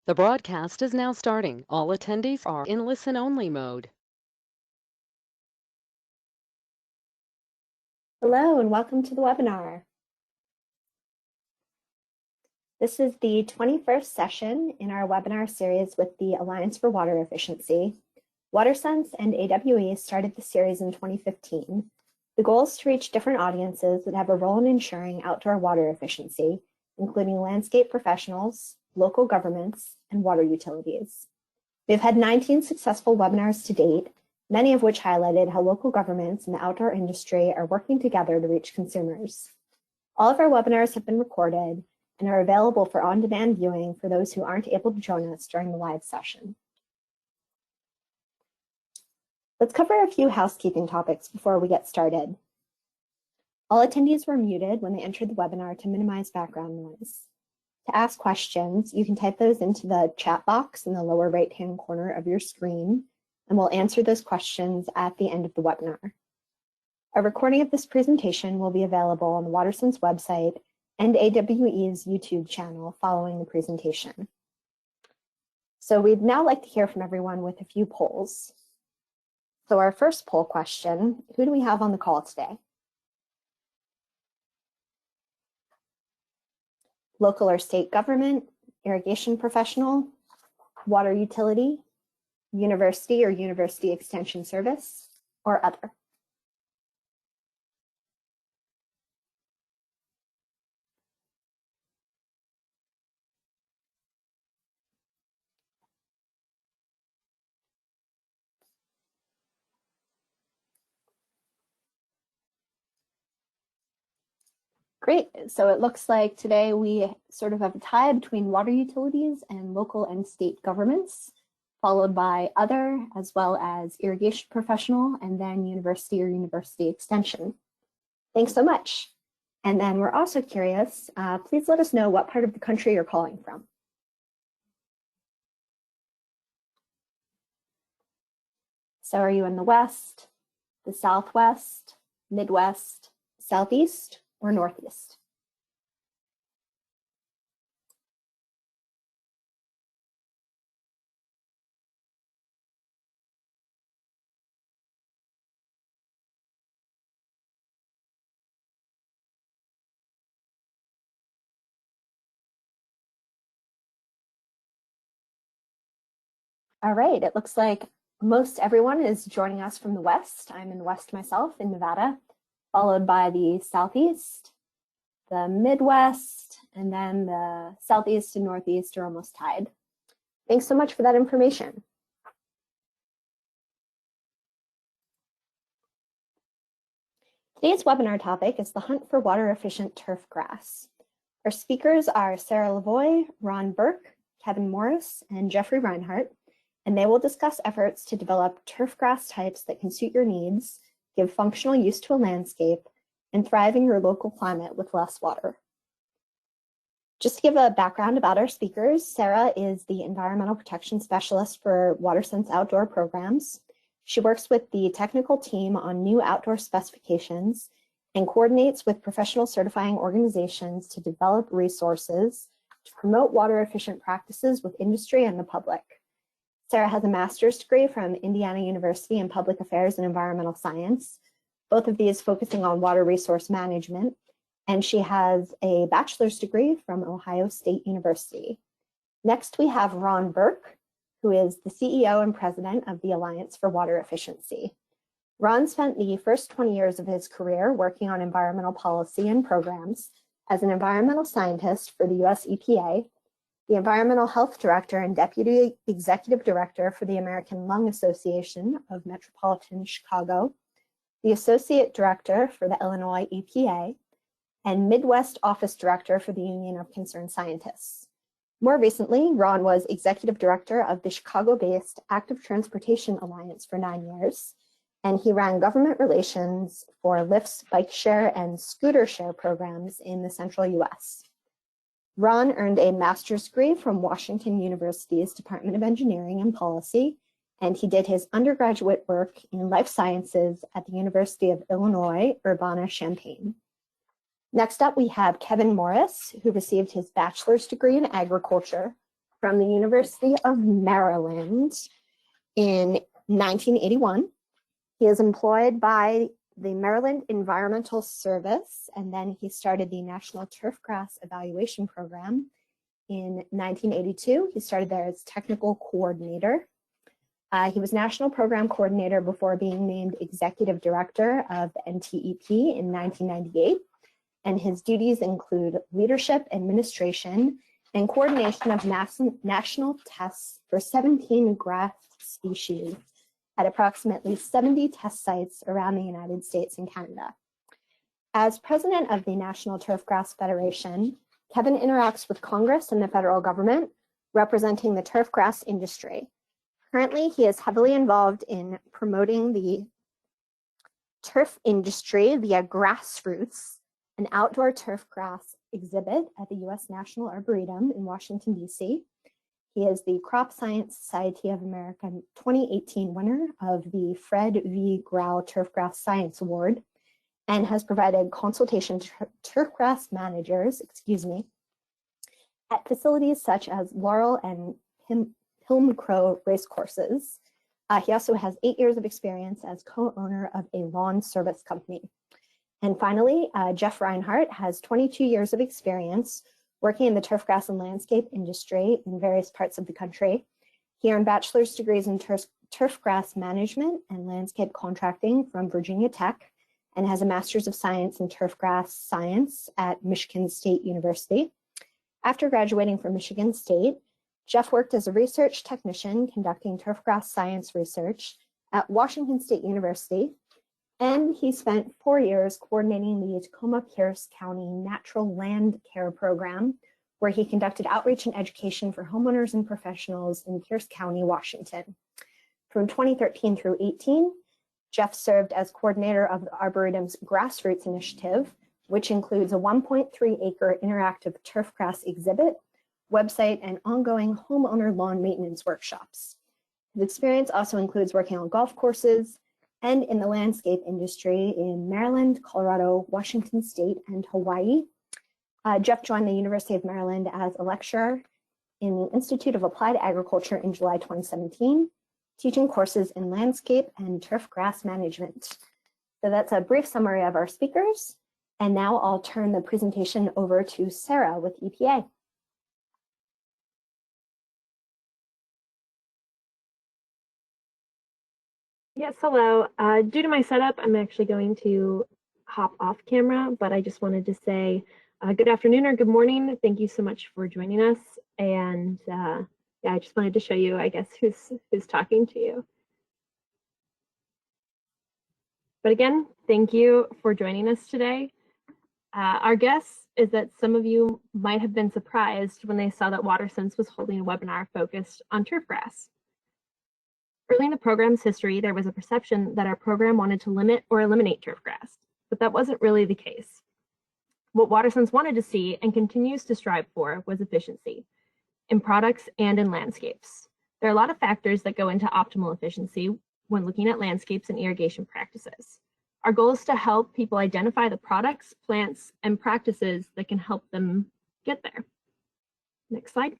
The broadcast is now starting. All attendees are in listen-only mode. Hello and welcome to the webinar. This is the 21st session in our webinar series with the Alliance for Water Efficiency. WaterSense and AWE started the series in 2015. The goal is to reach different audiences that have a role in ensuring outdoor water efficiency, including landscape professionals, local governments, and water utilities. We've had 19 successful webinars to date, many of which highlighted how local governments and the outdoor industry are working together to reach consumers. All of our webinars have been recorded and are available for on-demand viewing for those who aren't able to join us during the live session. Let's cover a few housekeeping topics before we get started. All attendees were muted when they entered the webinar to minimize background noise. To ask questions, you can type those into the chat box in the lower right-hand corner of your screen, and we'll answer those questions at the end of the webinar. A recording of this presentation will be available on the WaterSense website and AWE's YouTube channel following the presentation. So we'd now like to hear from everyone with a few polls. So our first poll question, who do we have on the call today? Local or state government, irrigation professional, water utility, university or university extension service, or other. Great, so it looks like today we sort of have a tie between water utilities and local and state governments, followed by other, as well as irrigation professional, and then university or university extension. Thanks so much. And then we're also curious, please let us know what part of the country you're calling from. So are you in the West, the Southwest, Midwest, Southeast, or Northeast? All right, it looks like most everyone is joining us from the West. I'm in the West myself in Nevada, followed by the Southeast, the Midwest, and then the Southeast and Northeast are almost tied. Thanks so much for that information. Today's webinar topic is the hunt for water-efficient turf grass. Our speakers are Sarah Lavoie, Ron Burke, Kevin Morris, and Geoffrey Rinehart, and they will discuss efforts to develop turf grass types that can suit your needs, give functional use to a landscape, and thrive in your local climate with less water. Just to give a background about our speakers, Sarah is the Environmental Protection Specialist for WaterSense Outdoor Programs. She works with the technical team on new outdoor specifications and coordinates with professional certifying organizations to develop resources to promote water efficient practices with industry and the public. Sarah has a master's degree from Indiana University in Public Affairs and Environmental Science, both of these focusing on water resource management, and she has a bachelor's degree from Ohio State University. Next, we have Ron Burke, who is the CEO and president of the Alliance for Water Efficiency. Ron spent the first 20 years of his career working on environmental policy and programs as an environmental scientist for the US EPA, the Environmental Health Director and Deputy Executive Director for the American Lung Association of Metropolitan Chicago, the Associate Director for the Illinois EPA, and Midwest Office Director for the Union of Concerned Scientists. More recently, Ron was Executive Director of the Chicago-based Active Transportation Alliance for 9 years, and he ran government relations for Lyft's bike share and scooter share programs in the central US. Ron earned a master's degree from Washington University's Department of Engineering and Policy, and he did his undergraduate work in life sciences at the University of Illinois, Urbana-Champaign. Next up, we have Kevin Morris, who received his bachelor's degree in agriculture from the University of Maryland in 1981. He is employed by the Maryland Environmental Service, and then he started the National Turfgrass Evaluation Program in 1982. He started there as technical coordinator. He was national program coordinator before being named executive director of NTEP in 1998. And his duties include leadership, administration, and coordination of national tests for 17 grass species at approximately 70 test sites around the United States and Canada. As president of the National Turfgrass Federation, Kevin interacts with Congress and the federal government, representing the turfgrass industry. Currently, he is heavily involved in promoting the turf industry via Grass Roots, an outdoor turfgrass exhibit at the U.S. National Arboretum in Washington, D.C. He is the Crop Science Society of America 2018 winner of the Fred V. Grau Turfgrass Science Award and has provided consultation to turfgrass managers, at facilities such as Laurel and Pilmcrow racecourses. He also has 8 years of experience as co-owner of a lawn service company. And finally, Geoff Rinehart has 22 years of experience working in the turfgrass and landscape industry in various parts of the country. He earned bachelor's degrees in turfgrass management and landscape contracting from Virginia Tech and has a master's of science in turfgrass science at Michigan State University. After graduating from Michigan State, Geoff worked as a research technician conducting turfgrass science research at Washington State University, and he spent 4 years coordinating the Tacoma-Pierce County Natural Land Care Program, where he conducted outreach and education for homeowners and professionals in Pierce County, Washington. From 2013 through 18, Geoff served as coordinator of the Arboretum's Grass Roots Initiative, which includes a 1.3-acre interactive turfgrass exhibit, website, and ongoing homeowner lawn maintenance workshops. His experience also includes working on golf courses and in the landscape industry in Maryland, Colorado, Washington State, and Hawaii. Geoff joined the University of Maryland as a lecturer in the Institute of Applied Agriculture in July 2017, teaching courses in landscape and turfgrass management. So that's a brief summary of our speakers. And now I'll turn the presentation over to Sarah with EPA. Yes, hello. Due to my setup, I'm actually going to hop off camera, but I just wanted to say good afternoon or good morning. Thank you so much for joining us. And yeah, I just wanted to show you, I guess, who's talking to you. But again, thank you for joining us today. Our guess is that some of you might have been surprised when they saw that WaterSense was holding a webinar focused on turfgrass. Early in the program's history, there was a perception that our program wanted to limit or eliminate turfgrass, but that wasn't really the case. What WaterSense wanted to see and continues to strive for was efficiency in products and in landscapes. There are a lot of factors that go into optimal efficiency when looking at landscapes and irrigation practices. Our goal is to help people identify the products, plants, and practices that can help them get there. Next slide.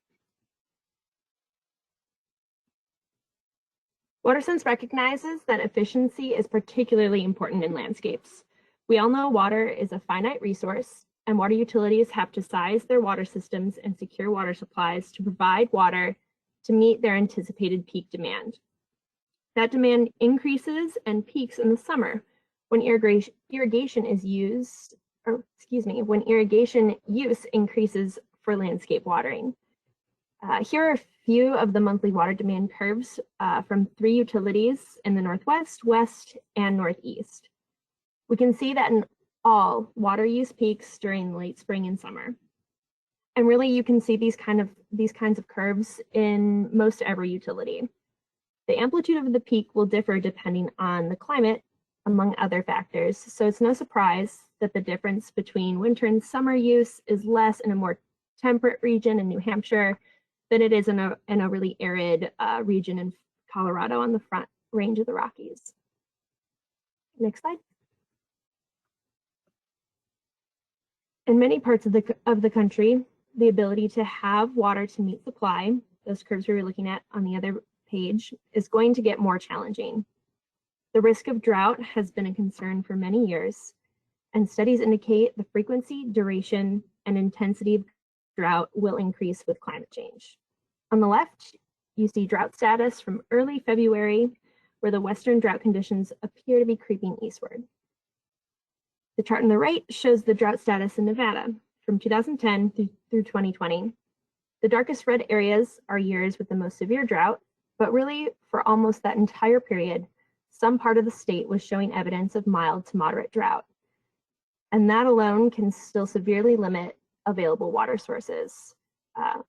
WaterSense recognizes that efficiency is particularly important in landscapes. We all know water is a finite resource, and water utilities have to size their water systems and secure water supplies to provide water to meet their anticipated peak demand. That demand increases and peaks in the summer when irrigation use increases for landscape watering. Here are a few of the monthly water demand curves from 3 utilities in the Northwest, West, and Northeast. We can see that in all, water use peaks during late spring and summer. And really, you can see these kinds of curves in most every utility. The amplitude of the peak will differ depending on the climate, among other factors. So it's no surprise that the difference between winter and summer use is less in a more temperate region in New Hampshire than it is in a really arid region in Colorado on the front range of the Rockies. Next slide. In many parts of the country, the ability to have water to meet supply, those curves we were looking at on the other page, is going to get more challenging. The risk of drought has been a concern for many years, and studies indicate the frequency, duration, and intensity of drought will increase with climate change. On the left, you see drought status from early February, where the western drought conditions appear to be creeping eastward. The chart on the right shows the drought status in Nevada from 2010 through 2020. The darkest red areas are years with the most severe drought, but really for almost that entire period, some part of the state was showing evidence of mild to moderate drought. And that alone can still severely limit available water sources.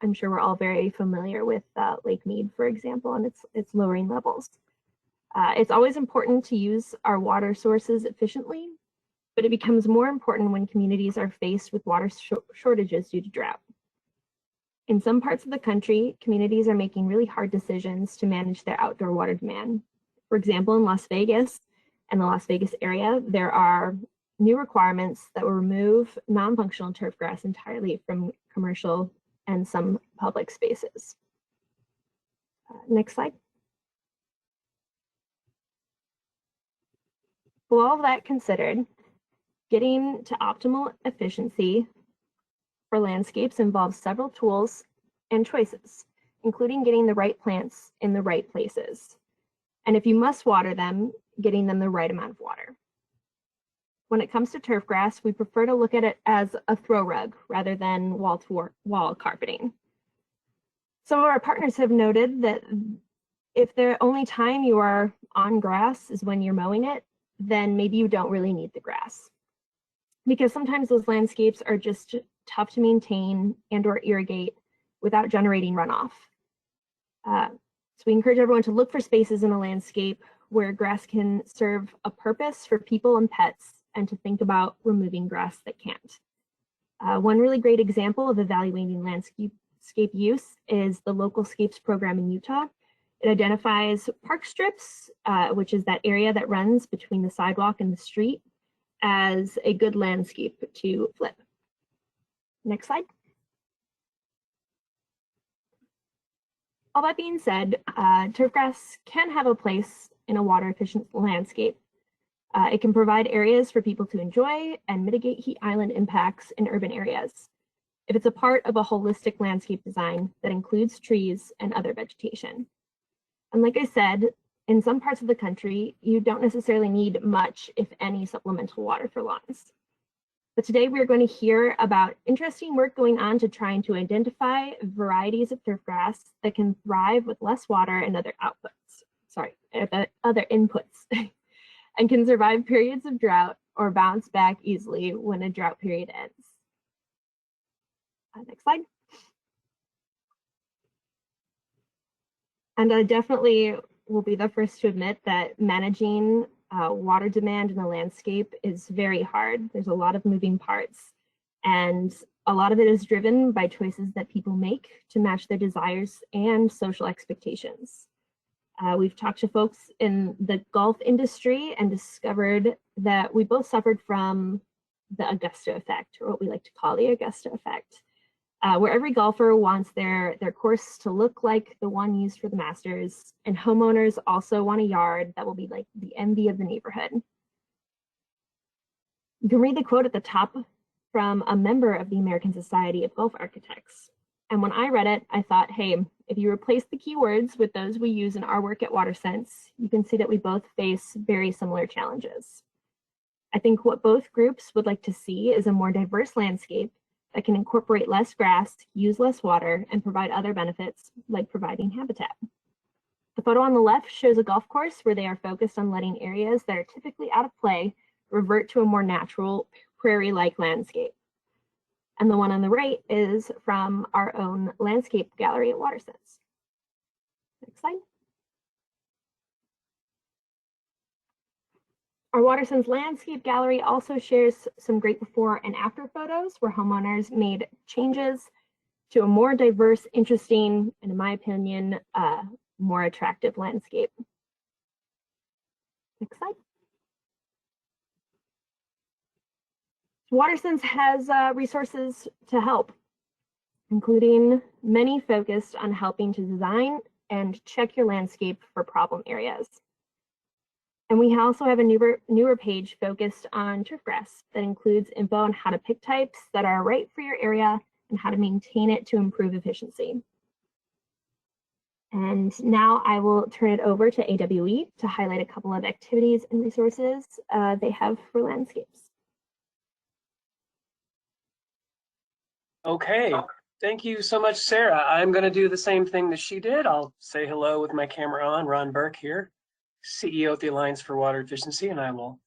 I'm sure we're all very familiar with Lake Mead, for example, and its lowering levels. It's always important to use our water sources efficiently, but it becomes more important when communities are faced with water shortages due to drought. In some parts of the country, communities are making really hard decisions to manage their outdoor water demand. For example, in Las Vegas and the Las Vegas area, there are new requirements that will remove non-functional turfgrass entirely from commercial and some public spaces. Next slide. With all of that considered, getting to optimal efficiency for landscapes involves several tools and choices, including getting the right plants in the right places. And if you must water them, getting them the right amount of water. When it comes to turfgrass, we prefer to look at it as a throw rug rather than wall-to-wall carpeting. Some of our partners have noted that if the only time you are on grass is when you're mowing it, then maybe you don't really need the grass. Because sometimes those landscapes are just tough to maintain and or irrigate without generating runoff. So we encourage everyone to look for spaces in a landscape where grass can serve a purpose for people and pets, and to think about removing grass that can't. One really great example of evaluating landscape use is the Local Scapes program in Utah. It identifies park strips, which is that area that runs between the sidewalk and the street, as a good landscape to flip. Next slide. All that being said, turfgrass can have a place in a water efficient landscape. It can provide areas for people to enjoy and mitigate heat island impacts in urban areas if it's a part of a holistic landscape design that includes trees and other vegetation. And like I said, in some parts of the country, you don't necessarily need much, if any, supplemental water for lawns. But today we're going to hear about interesting work going on to trying to identify varieties of turfgrass that can thrive with less water and other inputs and can survive periods of drought or bounce back easily when a drought period ends. Next slide. And I definitely will be the first to admit that managing water demand in the landscape is very hard. There's a lot of moving parts, and a lot of it is driven by choices that people make to match their desires and social expectations. We've talked to folks in the golf industry and discovered that we both suffered from the Augusta Effect, or what we like to call the Augusta Effect, where every golfer wants their course to look like the one used for the Masters, and homeowners also want a yard that will be like the envy of the neighborhood. You can read the quote at the top from a member of the American Society of Golf Architects. And when I read it, I thought, hey, if you replace the keywords with those we use in our work at WaterSense, you can see that we both face very similar challenges. I think what both groups would like to see is a more diverse landscape that can incorporate less grass, use less water, and provide other benefits like providing habitat. The photo on the left shows a golf course where they are focused on letting areas that are typically out of play revert to a more natural prairie-like landscape. And the one on the right is from our own landscape gallery at WaterSense. Next slide. Our WaterSense landscape gallery also shares some great before and after photos where homeowners made changes to a more diverse, interesting, and in my opinion, more attractive landscape. Next slide. WaterSense has resources to help. including many focused on helping to design and check your landscape for problem areas. And we also have a newer page focused on turfgrass that includes info on how to pick types that are right for your area and how to maintain it to improve efficiency. And now I will turn it over to AWE to highlight a couple of activities and resources they have for landscapes. Okay, thank you so much, Sarah. I'm going to do the same thing that she did. I'll say hello with my camera on. Ron Burke here, CEO at the Alliance for Water Efficiency, and I will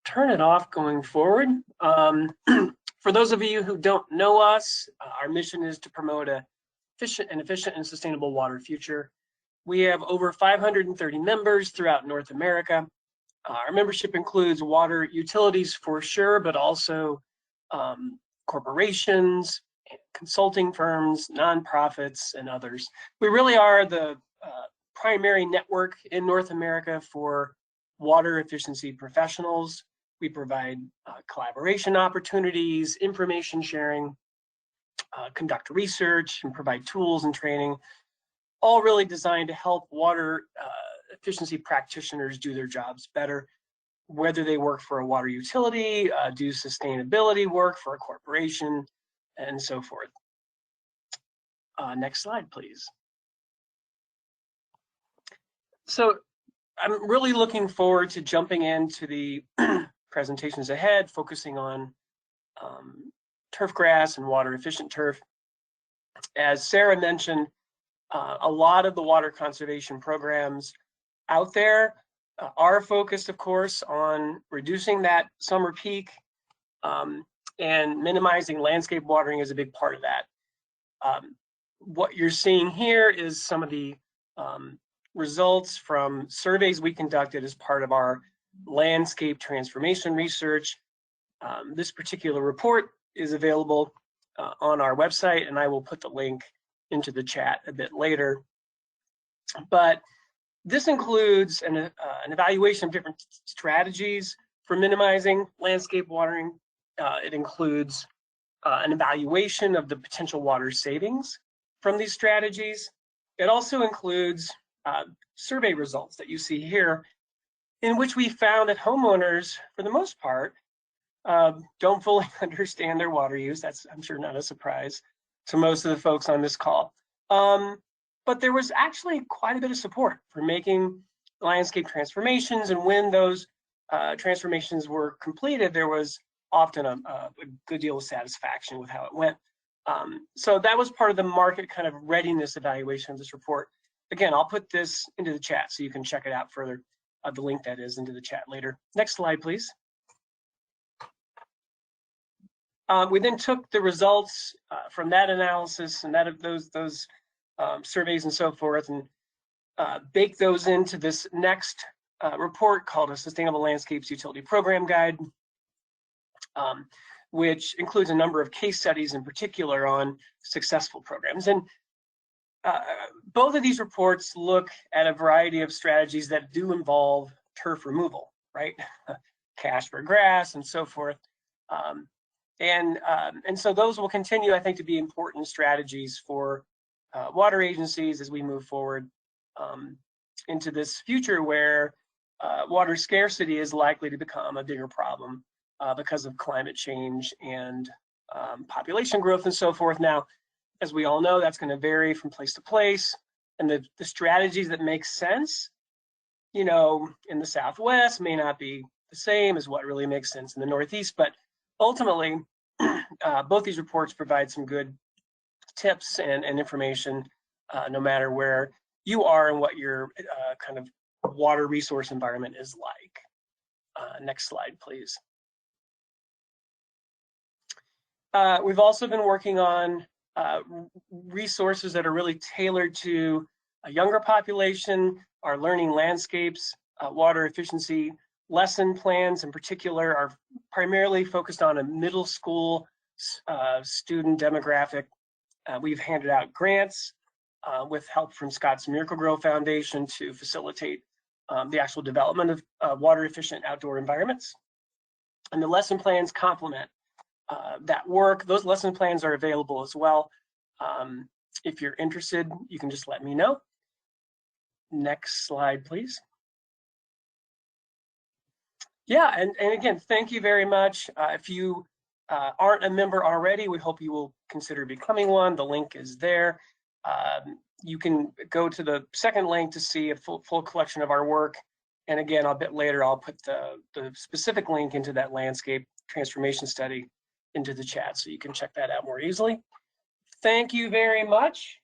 turn it off going forward. For those of you who don't know us, our mission is to promote a efficient and sustainable water future. We have over 530 members throughout North America. Our membership includes water utilities for sure, but also corporations, consulting firms, nonprofits, and others. We really are the primary network in North America for water efficiency professionals. We provide collaboration opportunities, information sharing, conduct research, and provide tools and training, all really designed to help water efficiency practitioners do their jobs better, whether they work for a water utility, do sustainability work for a corporation, and so forth. Next slide, please. So I'm really looking forward to jumping into the presentations ahead, focusing on turfgrass and water efficient turf. As Sarah mentioned, a lot of the water conservation programs out there are focused, of course, on reducing that summer peak, and minimizing landscape watering is a big part of that. What you're seeing here is some of the results from surveys we conducted as part of our landscape transformation research. This particular report is available on our website, and I will put the link into the chat a bit later. But this includes an evaluation of different strategies for minimizing landscape watering. It includes an evaluation of the potential water savings from these strategies. It also includes survey results that you see here, in which we found that homeowners, for the most part, don't fully understand their water use. That's, I'm sure, not a surprise to most of the folks on this call. But there was actually quite a bit of support for making landscape transformations, and when those transformations were completed, there was often a good deal of satisfaction with how it went. So that was part of the market kind of readiness evaluation of this report. Again, I'll put this into the chat so you can check it out further, the link that is into the chat later. Next slide, please. We then took the results from that analysis and that of those surveys and so forth, and baked those into this next report called a Sustainable Landscapes Utility Program Guide, which includes a number of case studies in particular on successful programs. And both of these reports look at a variety of strategies that do involve turf removal, right? Cash for grass and so forth. And so those will continue, I think, to be important strategies for water agencies as we move forward into this future where water scarcity is likely to become a bigger problem because of climate change and population growth and so forth. Now, as we all know, that's going to vary from place to place, and the strategies that make sense, you know, in the Southwest may not be the same as what really makes sense in the Northeast, but ultimately, both these reports provide some good tips and information, no matter where you are and what your kind of water resource environment is like. Next slide, please. We've also been working on resources that are really tailored to a younger population, our learning landscapes, water efficiency lesson plans in particular are primarily focused on a middle school student demographic. We've handed out grants with help from Scott's Miracle-Gro Foundation to facilitate the actual development of water efficient outdoor environments. And the lesson plans complement that work. Those lesson plans are available as well If you're interested, you can just let me know. Next slide, please. Yeah, and again, thank you very much. If you aren't a member already, we hope you will consider becoming one. The link is there. You can go to the second link to see a full collection of our work. And again, a bit later, I'll put the specific link into that landscape transformation study into the chat, so you can check that out more easily. Thank you very much.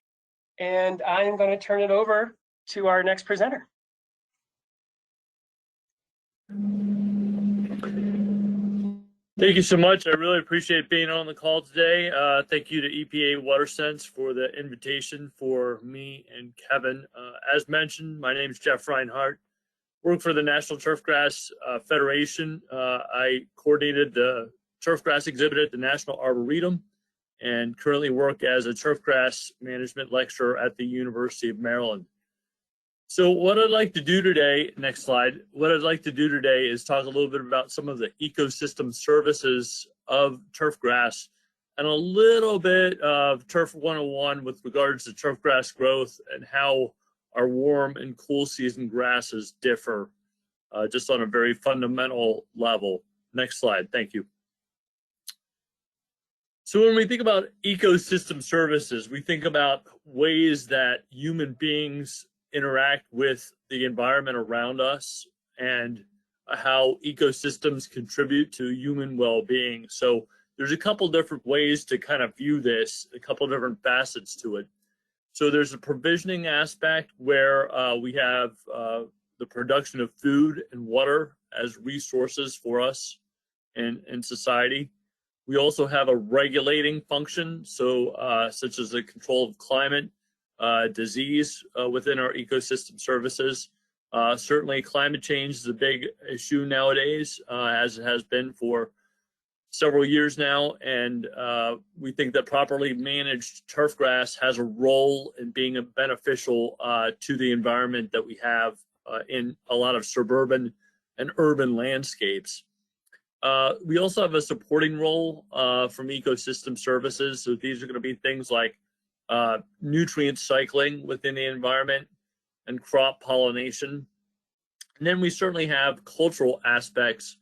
And I am going to turn it over to our next presenter. Thank you so much. I really appreciate being on the call today. Thank you to EPA WaterSense for the invitation for me and Kevin. As mentioned, my name is Geoffrey Rinehart. Work for the National Turfgrass Federation. I coordinated the turfgrass exhibit at the National Arboretum and currently work as a turfgrass management lecturer at the University of Maryland. So what I'd like to do today, next slide, what I'd like to do today is talk a little bit about some of the ecosystem services of turfgrass and a little bit of Turf 101 with regards to turfgrass growth and how our warm and cool season grasses differ just on a very fundamental level. Next slide, thank you. So when we think about ecosystem services, we think about ways that human beings interact with the environment around us and how ecosystems contribute to human well-being. So there's a couple different ways to kind of view this, a couple different facets to it. So there's a provisioning aspect where we have the production of food and water as resources for us in society. We also have a regulating function, so such as the control of climate, disease within our ecosystem services. Certainly climate change is a big issue nowadays, as it has been for several years now, and we think that properly managed turfgrass has a role in being beneficial to the environment that we have in a lot of suburban and urban landscapes. We also have a supporting role from ecosystem services. So these are going to be things like nutrient cycling within the environment and crop pollination. And then we certainly have cultural aspects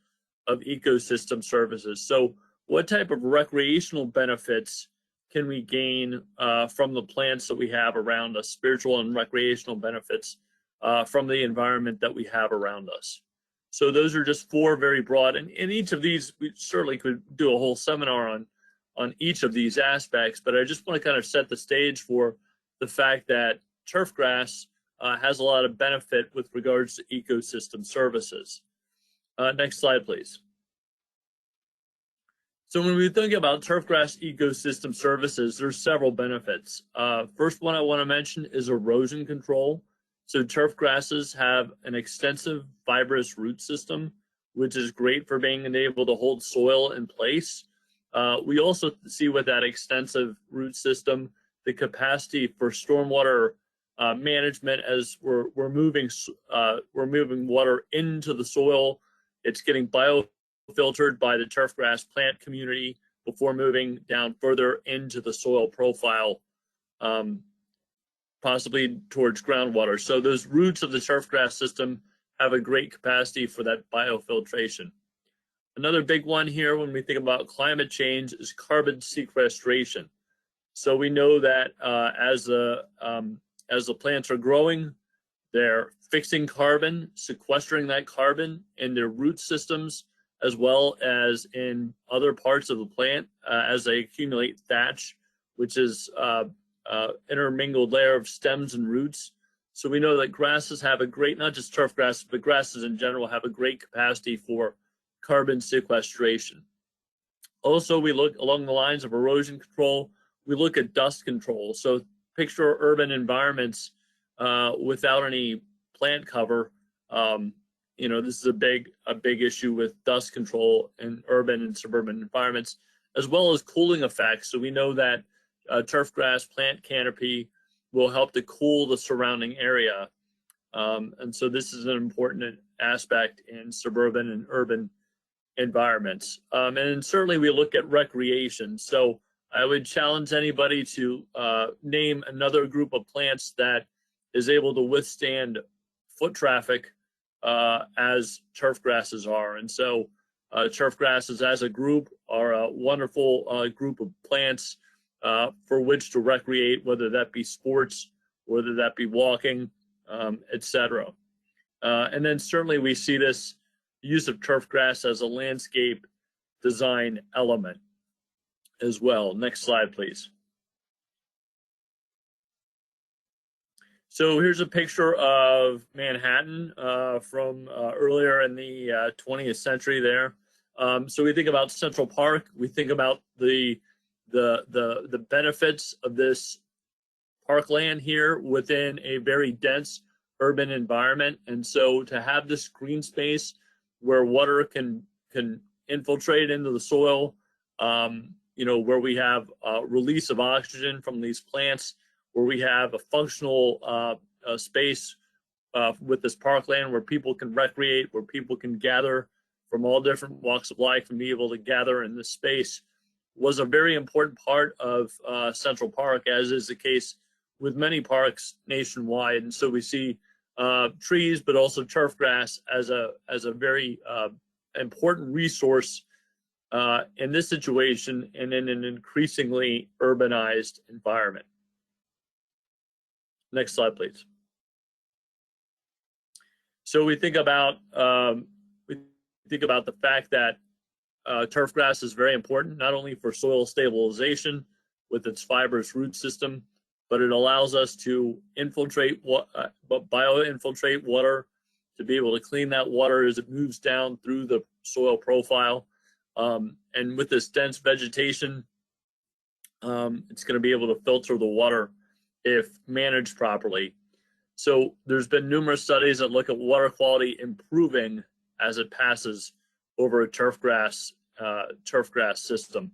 of ecosystem services. So what type of recreational benefits can we gain from the plants that we have around us, spiritual and recreational benefits from the environment that we have around us? So those are just four very broad, and in each of these, we certainly could do a whole seminar on each of these aspects, but I just want to kind of set the stage for the fact that turfgrass has a lot of benefit with regards to ecosystem services. Next slide, please. So when we think about turfgrass ecosystem services, there's several benefits. First one I want to mention is erosion control. So turf grasses have an extensive fibrous root system, which is great for being able to hold soil in place. We also see with that extensive root system, the capacity for stormwater management as we're moving water into the soil. It's getting biofiltered by the turfgrass plant community before moving down further into the soil profile, possibly towards groundwater. So those roots of the turfgrass system have a great capacity for that biofiltration. Another big one here when we think about climate change is carbon sequestration. So we know that as the plants are growing, they're fixing carbon, sequestering that carbon in their root systems, as well as in other parts of the plant as they accumulate thatch, which is intermingled layer of stems and roots. So we know that grasses have a great, not just turf grasses, but grasses in general have a great capacity for carbon sequestration. Also, we look along the lines of erosion control, we look at dust control. So picture urban environments without any plant cover. You know, this is a big issue with dust control in urban and suburban environments, as well as cooling effects. So we know that turfgrass plant canopy will help to cool the surrounding area. And so this is an important aspect in suburban and urban environments. And certainly we look at recreation. So I would challenge anybody to name another group of plants that is able to withstand foot traffic as turf grasses are. And so turf grasses as a group are a wonderful group of plants for which to recreate, whether that be sports, whether that be walking, etc. And then certainly we see this use of turf grass as a landscape design element as well. Next slide, please. So here's a picture of Manhattan from earlier in the 20th century there. So we think about Central Park, we think about the benefits of this parkland here within a very dense urban environment. And so to have this green space where water can infiltrate into the soil, where we have release of oxygen from these plants, where we have a functional space with this parkland where people can recreate, where people can gather from all different walks of life and be able to gather in this space, was a very important part of Central Park, as is the case with many parks nationwide. And so we see trees, but also turf grass as a very important resource in this situation and in an increasingly urbanized environment. Next slide, please. So we think about the fact that turf grass is very important, not only for soil stabilization with its fibrous root system, but it allows us to bioinfiltrate water, to be able to clean that water as it moves down through the soil profile. And with this dense vegetation, it's going to be able to filter the water if managed properly. So there's been numerous studies that look at water quality improving as it passes over a turfgrass system.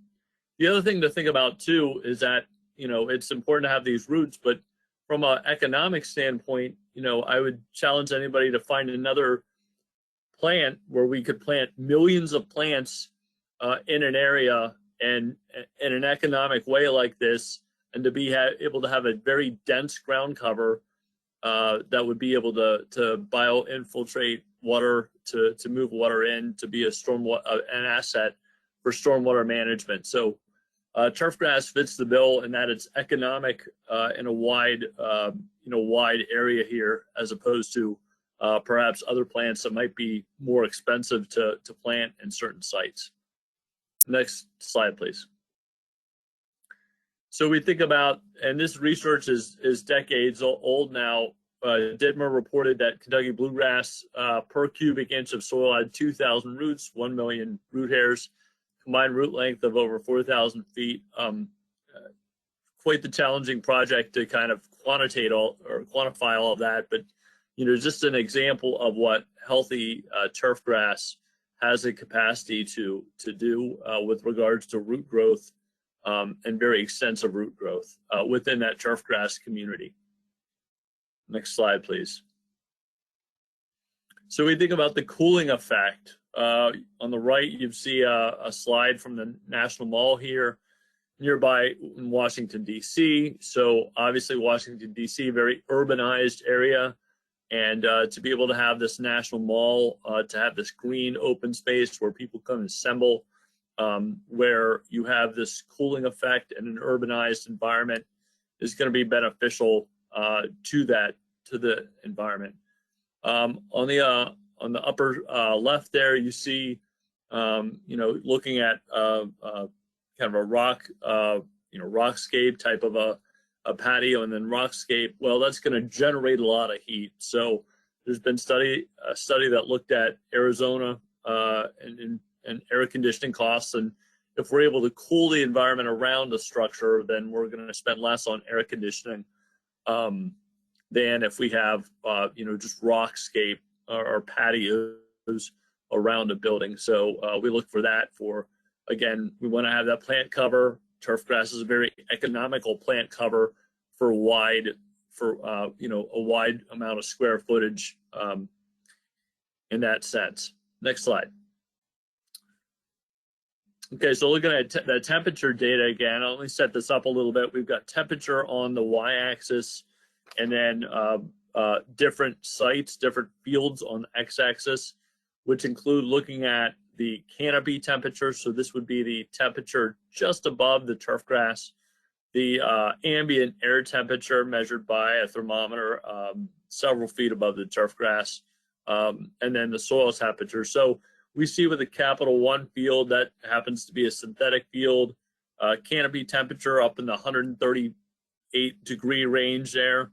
The other thing to think about too is that, it's important to have these roots, but from an economic standpoint, I would challenge anybody to find another plant where we could plant millions of plants in an area and in an economic way like this, and to be able to have a very dense ground cover that would be able to bioinfiltrate water, to move water in, to be an asset for stormwater management. So turfgrass fits the bill in that it's economic in a wide area here, as opposed to perhaps other plants that might be more expensive to plant in certain sites. Next slide, please. So we think about, and this research is decades old now. Dittmer reported that Kentucky bluegrass per cubic inch of soil had 2,000 roots, 1 million root hairs, combined root length of over 4,000 feet. Quite the challenging project to kind of quantify all of that, but just an example of what healthy turf grass has the capacity to do with regards to root growth and very extensive root growth within that turf grass community. Next slide, please. So we think about the cooling effect. On the right, you see a slide from the National Mall here, nearby in Washington, D.C. So obviously Washington, D.C., very urbanized area. And to be able to have this National Mall, to have this green open space where people come and assemble, where you have this cooling effect in an urbanized environment, is going to be beneficial to the environment. On the upper left there, you see, looking at kind of a rockscape type of a patio, and then rockscape. Well, that's going to generate a lot of heat. So there's been a study that looked at Arizona and air conditioning costs, and if we're able to cool the environment around the structure, then we're going to spend less on air conditioning than if we have just rockscape or patios around a building. So we look for that. Again, we want to have that plant cover. Turfgrass is a very economical plant cover for a wide amount of square footage in that sense. Next slide. Okay, so looking at the temperature data again, I'll only set this up a little bit. We've got temperature on the y-axis, and then different sites, different fields on the x-axis, which include looking at the canopy temperature. So this would be the temperature just above the turf grass, the ambient air temperature measured by a thermometer several feet above the turf grass, and then the soil temperature. So we see with the Capital One field, that happens to be a synthetic field, canopy temperature up in the 138-degree range there.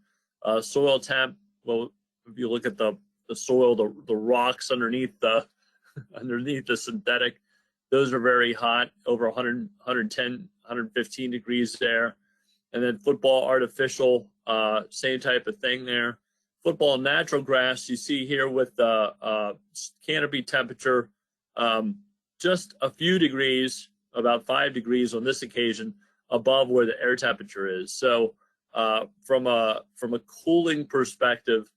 Soil temp, well, if you look at the soil, the rocks underneath the synthetic, those are very hot, over 100, 110, 115 degrees there. And then football artificial, same type of thing there. Football natural grass, you see here with the canopy temperature, just a few degrees, about 5 degrees on this occasion, above where the air temperature is. So from a cooling perspective,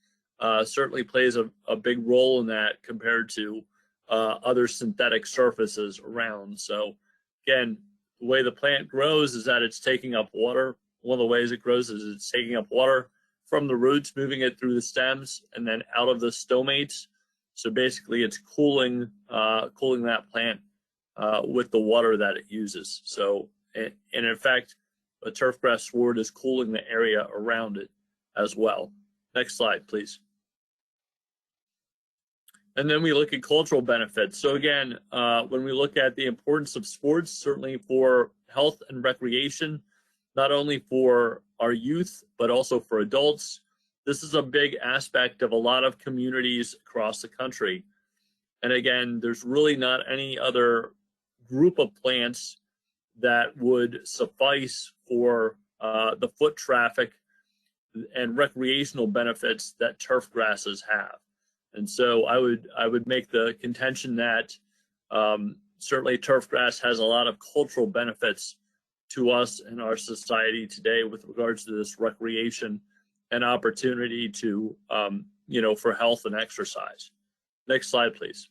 certainly plays a big role in that compared to other synthetic surfaces around. So again, the way the plant grows is that it's taking up water. One of the ways it grows is it's taking up water from the roots, moving it through the stems and then out of the stomates. So basically it's cooling that plant with the water that it uses. So, and in fact, a turfgrass sward is cooling the area around it as well. Next slide, please. And then we look at cultural benefits. So again, when we look at the importance of sports, certainly for health and recreation, not only for our youth, but also for adults, this is a big aspect of a lot of communities across the country. And again, there's really not any other group of plants that would suffice for the foot traffic and recreational benefits that turf grasses have. And so I would make the contention that certainly turf grass has a lot of cultural benefits to us in our society today with regards to this recreation and opportunity to, for health and exercise. Next slide, please.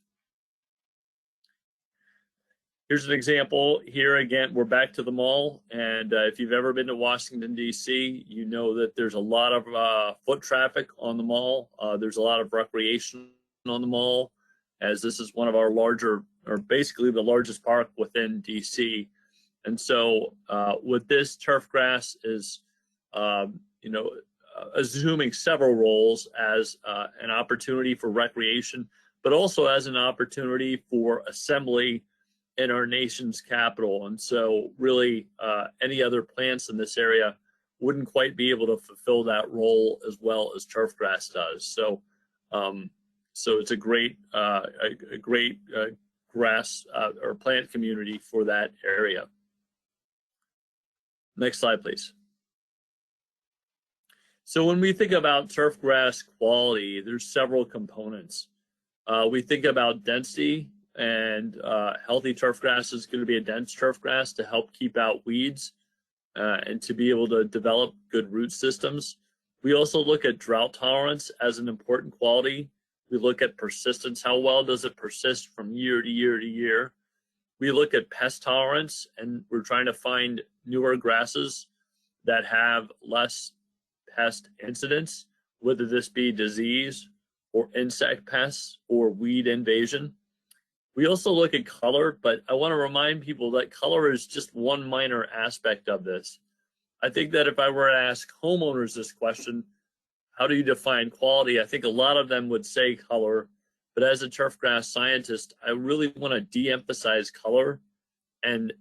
Here's an example. Here again, we're back to the mall. And if you've ever been to Washington, D.C., you know that there's a lot of foot traffic on the mall. There's a lot of recreation on the mall, as this is one of our larger, or basically the largest park within D.C. And so with this, turf grass is, assuming several roles as an opportunity for recreation, but also as an opportunity for assembly in our nation's capital. And so really any other plants in this area wouldn't quite be able to fulfill that role as well as turf grass does. So so it's a great grass or plant community for that area. Next slide, please. So when we think about turfgrass quality, there's several components. We think about density, and healthy turfgrass is going to be a dense turfgrass to help keep out weeds and to be able to develop good root systems. We also look at drought tolerance as an important quality. We look at persistence. How well does it persist from year to year to year? We look at pest tolerance, and we're trying to find newer grasses that have less pest incidents, whether this be disease or insect pests or weed invasion. We also look at color, but I want to remind people that color is just one minor aspect of this. I think that if I were to ask homeowners this question, how do you define quality? I think a lot of them would say color, but as a turfgrass scientist, I really want to de-emphasize color and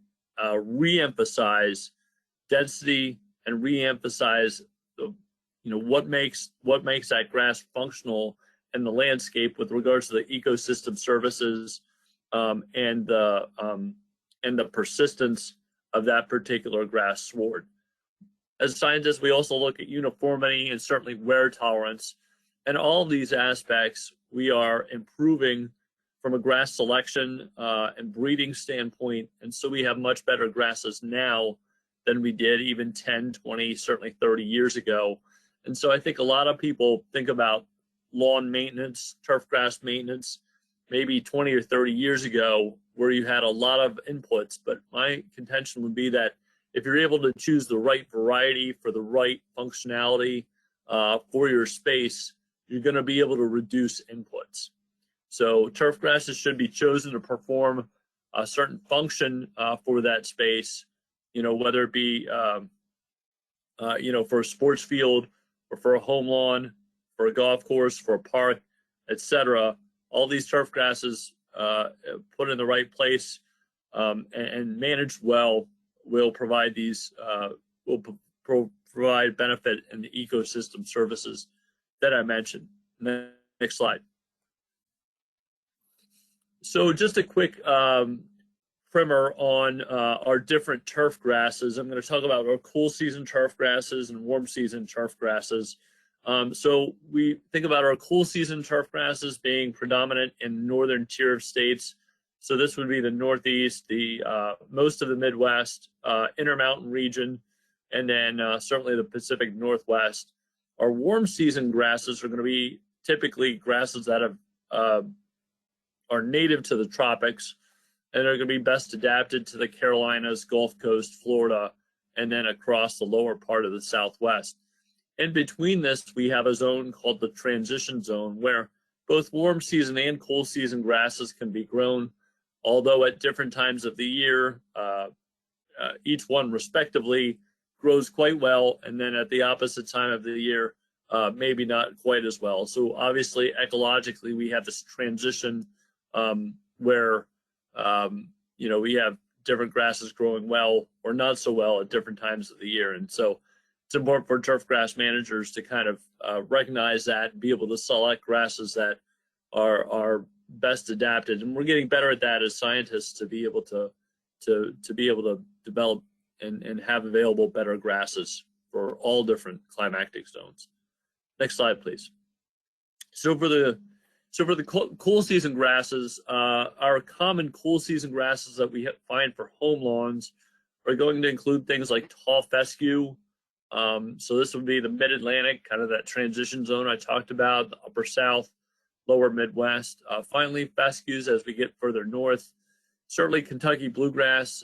re-emphasize density and re-emphasize what makes that grass functional in the landscape with regards to the ecosystem services and the persistence of that particular grass sward. As scientists, we also look at uniformity and certainly wear tolerance, and all of these aspects we are improving from a grass selection and breeding standpoint, and so we have much better grasses now than we did even 10, 20, certainly 30 years ago. And so I think a lot of people think about lawn maintenance, turfgrass maintenance, maybe 20 or 30 years ago where you had a lot of inputs. But my contention would be that if you're able to choose the right variety for the right functionality for your space, you're going to be able to reduce inputs. So turf grasses should be chosen to perform a certain function for that space, whether it be, for a sports field or for a home lawn, for a golf course, for a park, etc. All these turf grasses put in the right place and managed well will provide these provide benefit in the ecosystem services that I mentioned. Next slide. So just a quick primer on our different turf grasses. I'm going to talk about our cool season turf grasses and warm season turf grasses. So we think about our cool season turf grasses being predominant in northern tier of states. So this would be the Northeast, the most of the Midwest, Intermountain region, and then certainly the Pacific Northwest. Our warm season grasses are going to be typically grasses that are native to the tropics and are going to be best adapted to the Carolinas, Gulf Coast, Florida, and then across the lower part of the Southwest. In between this, we have a zone called the transition zone where both warm season and cool season grasses can be grown, although at different times of the year, each one respectively grows quite well, and then at the opposite time of the year, maybe not quite as well. So obviously, ecologically, we have this transition where we have different grasses growing well or not so well at different times of the year. And so it's important for turf grass managers to kind of recognize that and be able to select grasses that are best adapted. And we're getting better at that as scientists to be able to develop and have available better grasses for all different climatic zones. Next slide, please. So for the cool season grasses, our common cool season grasses that we find for home lawns are going to include things like tall fescue. So this would be the mid-Atlantic, kind of that transition zone I talked about, the upper South, lower Midwest. Finally, fescues as we get further north. Certainly Kentucky bluegrass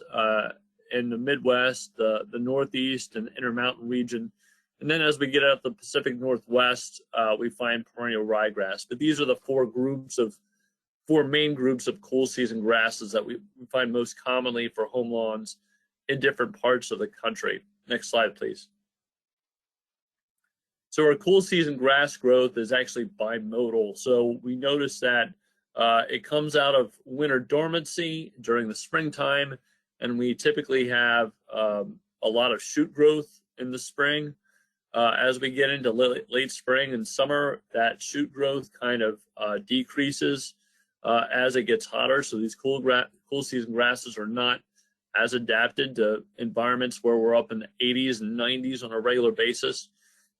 in the Midwest, the Northeast and Intermountain region. And then as we get out the Pacific Northwest, we find perennial ryegrass. But these are the four main groups of cool season grasses that we find most commonly for home lawns in different parts of the country. Next slide, please. So our cool season grass growth is actually bimodal. So we notice that it comes out of winter dormancy during the springtime, and we typically have a lot of shoot growth in the spring. As we get into late spring and summer, that shoot growth kind of decreases as it gets hotter. So these cool season grasses are not as adapted to environments where we're up in the 80s and 90s on a regular basis.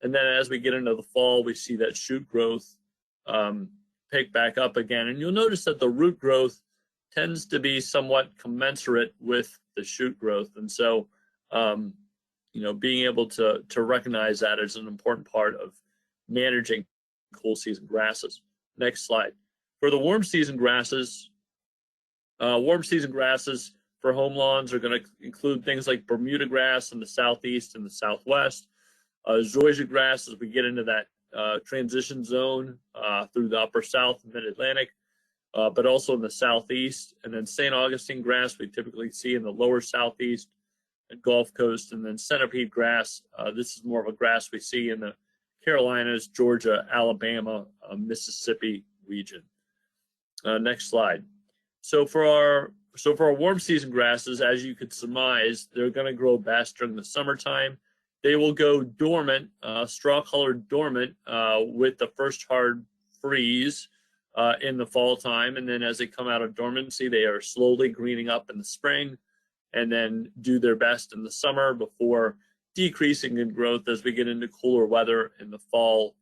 And then as we get into the fall, we see that shoot growth pick back up again. And you'll notice that the root growth tends to be somewhat commensurate with the shoot growth. And so, being able to recognize that is an important part of managing cool season grasses. Next slide. For the warm season grasses for home lawns are going to include things like Bermuda grass in the Southeast and the Southwest, zoysia grass as we get into that transition zone through the upper South and mid-Atlantic, but also in the Southeast. And then St. Augustine grass we typically see in the lower Southeast and Gulf Coast. And then centipede grass, this is more of a grass we see in the Carolinas, Georgia, Alabama, Mississippi region. Next slide. So for our warm season grasses, as you could surmise, they're going to grow best during the summertime. They will go dormant, straw-colored dormant with the first hard freeze in the fall time. And then as they come out of dormancy, they are slowly greening up in the spring and then do their best in the summer before decreasing in growth as we get into cooler weather in the fall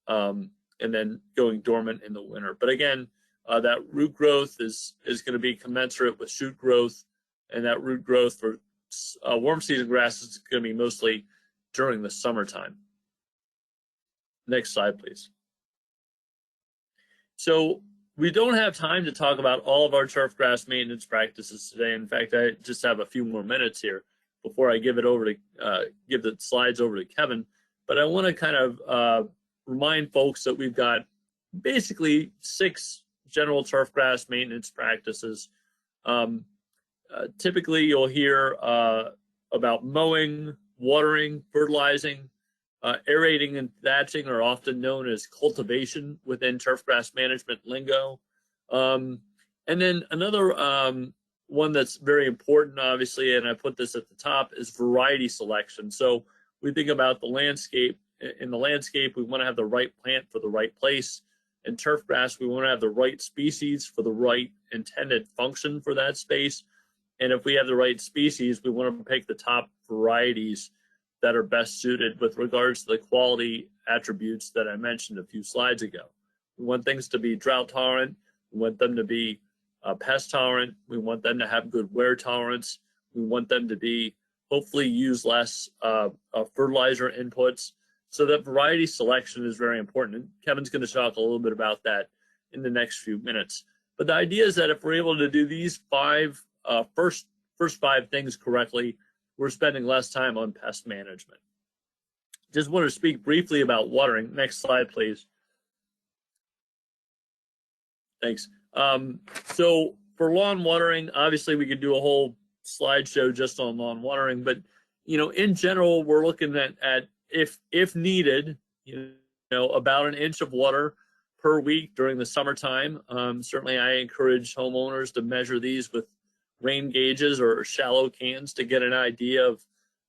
and then going dormant in the winter. But again, that root growth is going to be commensurate with shoot growth, and that root growth for warm season grasses is going to be mostly during the summertime. Next slide, please. So We don't have time to talk about all of our turfgrass maintenance practices today. In fact, I just have a few more minutes here before I give it over to give the slides over to Kevin. But I want to kind of remind folks that we've got basically 6 general turfgrass maintenance practices. Typically, you'll hear about mowing, watering, fertilizing, aerating and thatching are often known as cultivation within turfgrass management lingo. And then another one that's very important, obviously, and I put this at the top, is variety selection. So we think about the landscape. In the landscape, we want to have the right plant for the right place. In turfgrass, we want to have the right species for the right intended function for that space. And if we have the right species, we want to pick the top varieties that are best suited with regards to the quality attributes that I mentioned a few slides ago. We want things to be drought tolerant. We want them to be pest tolerant. We want them to have good wear tolerance. We want them to be hopefully use less fertilizer inputs. So that variety selection is very important. And Kevin's going to talk a little bit about that in the next few minutes. But the idea is that if we're able to do these first 5 things correctly, we're spending less time on pest management. Just want to speak briefly about watering. Next slide, please. Thanks. So for lawn watering, obviously we could do a whole slideshow just on lawn watering, but in general, we're looking at if needed, about 1 inch of water per week during the summertime. Certainly, I encourage homeowners to measure these with rain gauges or shallow cans to get an idea of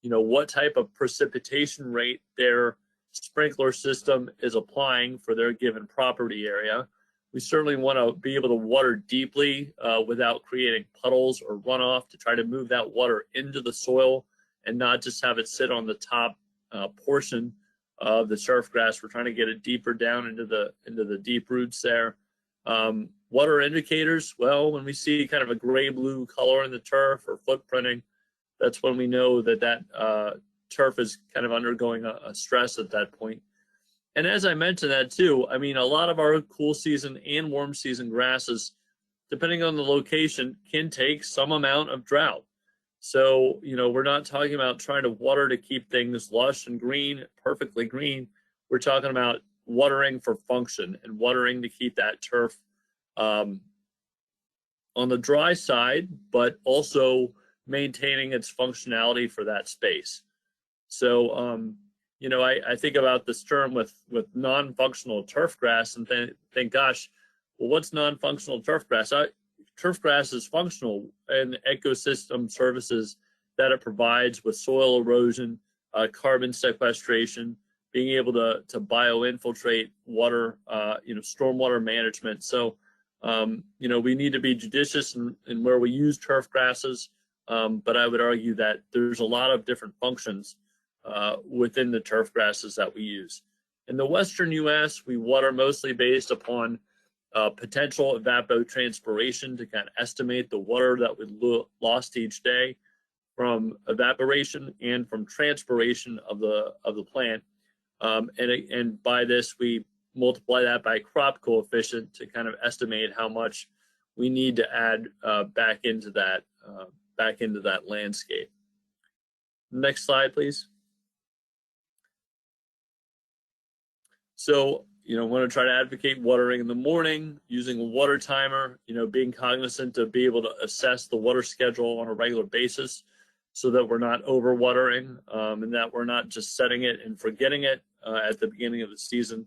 what type of precipitation rate their sprinkler system is applying for their given property area. We certainly want to be able to water deeply without creating puddles or runoff, to try to move that water into the soil and not just have it sit on the top portion of the turfgrass. We're trying to get it deeper down into the deep roots there. Water indicators, well, when we see kind of a gray-blue color in the turf or footprinting, that's when we know that turf is kind of undergoing a stress at that point. And as I mentioned that too, I mean, a lot of our cool season and warm season grasses, depending on the location, can take some amount of drought. So, we're not talking about trying to water to keep things lush and green, perfectly green. We're talking about watering for function and watering to keep that turf on the dry side, but also maintaining its functionality for that space. So, I think about this term with non-functional turfgrass and think, gosh, well, what's non-functional turfgrass? Turfgrass is functional in ecosystem services that it provides with soil erosion, carbon sequestration, being able to bioinfiltrate water, stormwater management. So, we need to be judicious in where we use turf grasses, but I would argue that there's a lot of different functions within the turf grasses that we use. In the Western U.S., we water mostly based upon potential evapotranspiration to kind of estimate the water that we lost each day from evaporation and from transpiration of the plant. And by this, we multiply that by crop coefficient to kind of estimate how much we need to add back into that landscape. Next slide, please. So, want to try to advocate watering in the morning, using a water timer, being cognizant to be able to assess the water schedule on a regular basis so that we're not overwatering and that we're not just setting it and forgetting it at the beginning of the season.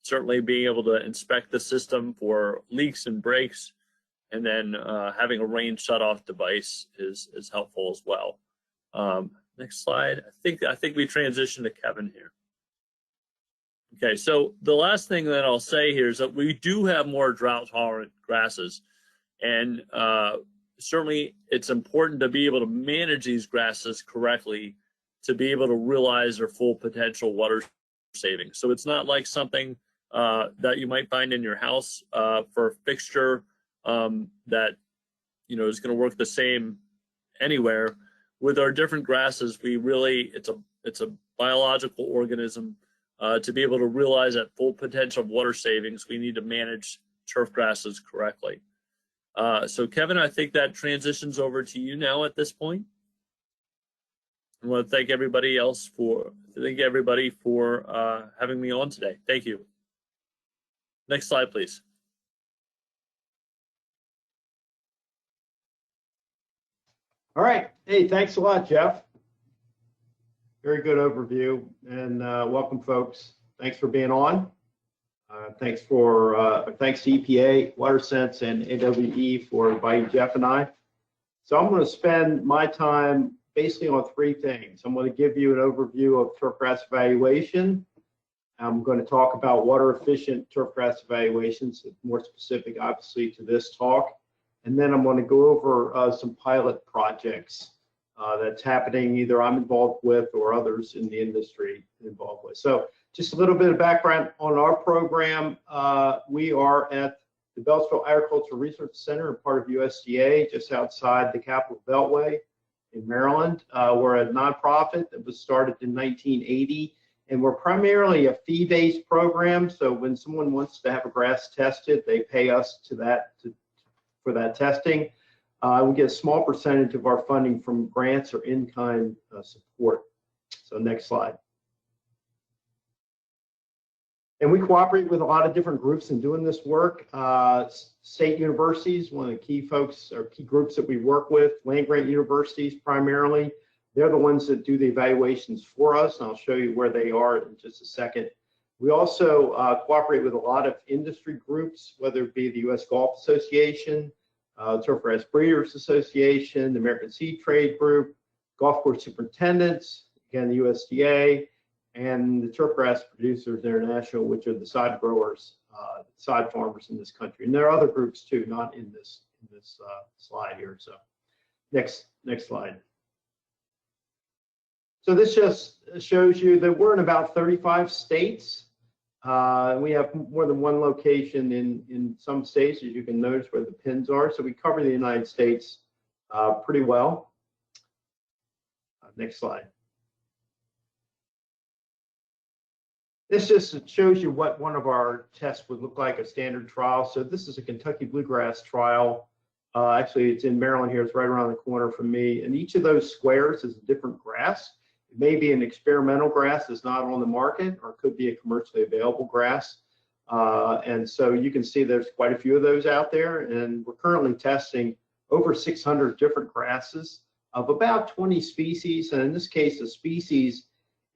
Certainly being able to inspect the system for leaks and breaks, and then having a rain shutoff device is helpful as well. Next slide. I think we transition to Kevin here. Okay, so the last thing that I'll say here is that we do have more drought-tolerant grasses, and certainly it's important to be able to manage these grasses correctly to be able to realize their full potential water savings. So it's not like something that you might find in your house for a fixture that is going to work the same anywhere. With our different grasses, it's a biological organism. To be able to realize that full potential of water savings, we need to manage turf grasses correctly. So Kevin, I think that transitions over to you now at this point. I want to thank everybody for having me on today. Thank you. Next slide, please. All right. Hey, thanks a lot, Jeff. Very good overview, and welcome, folks. Thanks for being on. Thanks to EPA, WaterSense, and AWE for inviting Jeff and I. So I'm going to spend my time basically on three things. I'm going to give you an overview of turfgrass evaluation. I'm going to talk about water-efficient turfgrass evaluations, more specific, obviously, to this talk. And then I'm going to go over some pilot projects that's happening, either I'm involved with or others in the industry involved with. So just a little bit of background on our program. We are at the Beltsville Agricultural Research Center, part of USDA, just outside the Capital Beltway in Maryland. We're a nonprofit that was started in 1980, and we're primarily a fee-based program. So when someone wants to have a grass tested, they pay us for that testing. We get a small percentage of our funding from grants or in-kind support. So next slide. And we cooperate with a lot of different groups in doing this work. State universities, one of the key folks or key groups that we work with, land-grant universities primarily. They're the ones that do the evaluations for us, and I'll show you where they are in just a second. We also cooperate with a lot of industry groups, whether it be the U.S. Golf Association, Turfgrass Breeders Association, the American Seed Trade Group, Golf Course Superintendents, again, the USDA, and the Turfgrass Producers International, which are the side growers, side farmers in this country. And there are other groups too, not in this slide here. So next slide. So this just shows you that we're in about 35 states. We have more than one location in some states, as you can notice where the pins are. So we cover the United States pretty well. Next slide. This just shows you what one of our tests would look like, a standard trial. So this is a Kentucky bluegrass trial. Actually, it's in Maryland here. It's right around the corner from me. And each of those squares is a different grass. It may be an experimental grass that's not on the market, or it could be a commercially available grass. And so you can see there's quite a few of those out there. And we're currently testing over 600 different grasses of about 20 species. And in this case, the species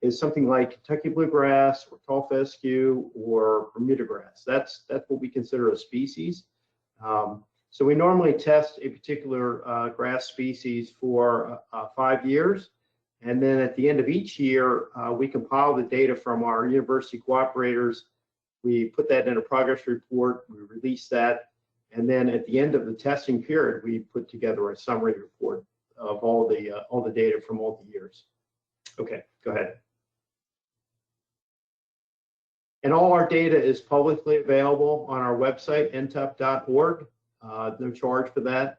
is something like Kentucky bluegrass or tall fescue or Bermuda grass. That's what we consider a species. So we normally test a particular grass species for 5 years. And then at the end of each year, we compile the data from our university cooperators. We put that in a progress report, we release that. And then at the end of the testing period, we put together a summary report of all the data from all the years. Okay, go ahead. And all our data is publicly available on our website, ntep.org. No charge for that.